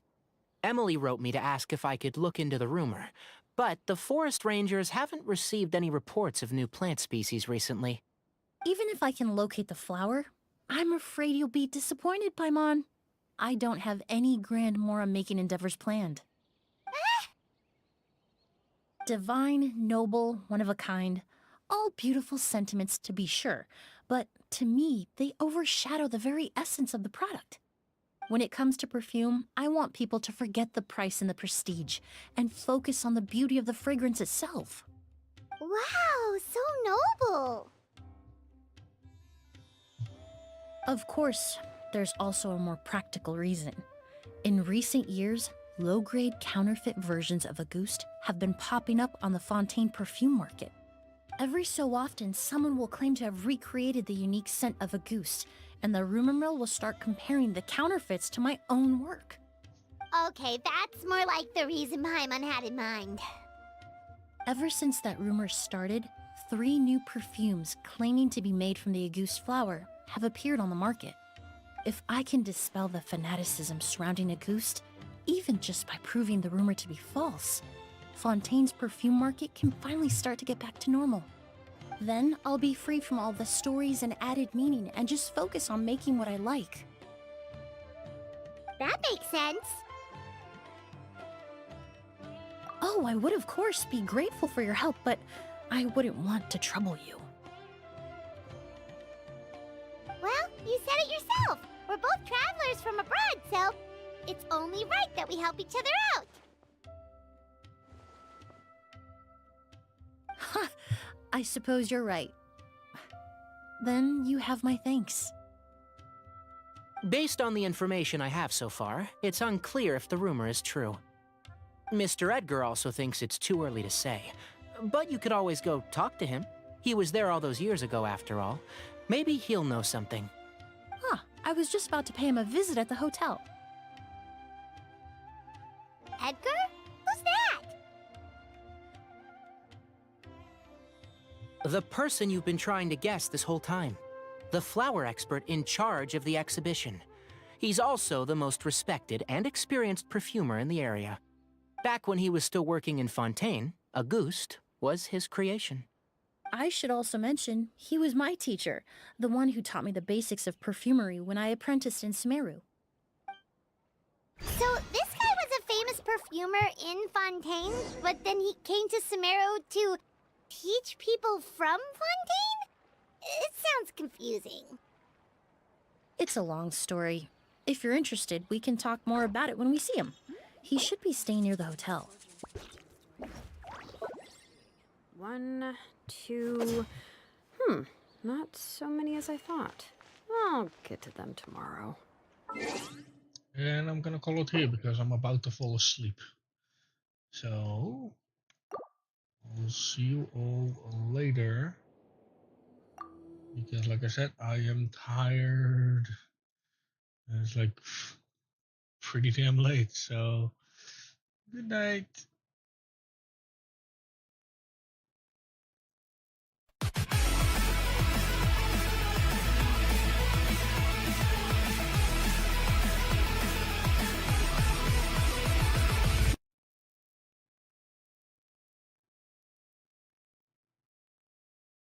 Emily wrote me to ask if I could look into the rumor, but the forest rangers haven't received any reports of new plant species recently. Even if I can locate the flower, I'm afraid you'll be disappointed, Paimon. I don't have any grand Mora-making endeavors planned. Divine, noble, one of a kind, all beautiful sentiments to be sure, but to me, they overshadow the very essence of the product. When it comes to perfume, I want people to forget the price and the prestige, and focus on the beauty of the fragrance itself. Wow, so noble. Of course, there's also a more practical reason. In recent years, low-grade counterfeit versions of Auguste have been popping up on the Fontaine perfume market. Every so often, someone will claim to have recreated the unique scent of Auguste, and the rumor mill will start comparing the counterfeits to my own work. Okay, that's more like the reason Paimon had in mind. Ever since that rumor started, 3 new perfumes claiming to be made from the Auguste flower have appeared on the market. If I can dispel the fanaticism surrounding Auguste, even just by proving the rumor to be false, Fontaine's perfume market can finally start to get back to normal. Then I'll be free from all the stories and added meaning and just focus on making what I like. That makes sense. Oh, I would of course be grateful for your help, but I wouldn't want to trouble you. Well, you said it yourself. We're both travelers from abroad, so it's only right that we help each other out. Ha! I suppose you're right. Then you have my thanks. Based on the information I have so far, it's unclear if the rumor is true. Mr. Edgar also thinks it's too early to say, but you could always go talk to him. He was there all those years ago, after all. Maybe he'll know something. Huh, I was just about to pay him a visit at the hotel. Edgar? Who's that? The person you've been trying to guess this whole time. The flower expert in charge of the exhibition. He's also the most respected and experienced perfumer in the area. Back when he was still working in Fontaine, Auguste was his creation. I should also mention, he was my teacher, the one who taught me the basics of perfumery when I apprenticed in Sumeru. So this guy was a famous perfumer in Fontaine, but then he came to Sumeru to teach people from Fontaine? It sounds confusing. It's a long story. If you're interested, we can talk more about it when we see him. He should be staying near the hotel. 1, 2... not so many as I thought. I'll get to them tomorrow. And I'm gonna call it here because I'm about to fall asleep. So I'll see you all later. Because like I said, I am tired. And it's like pretty damn late, so good night.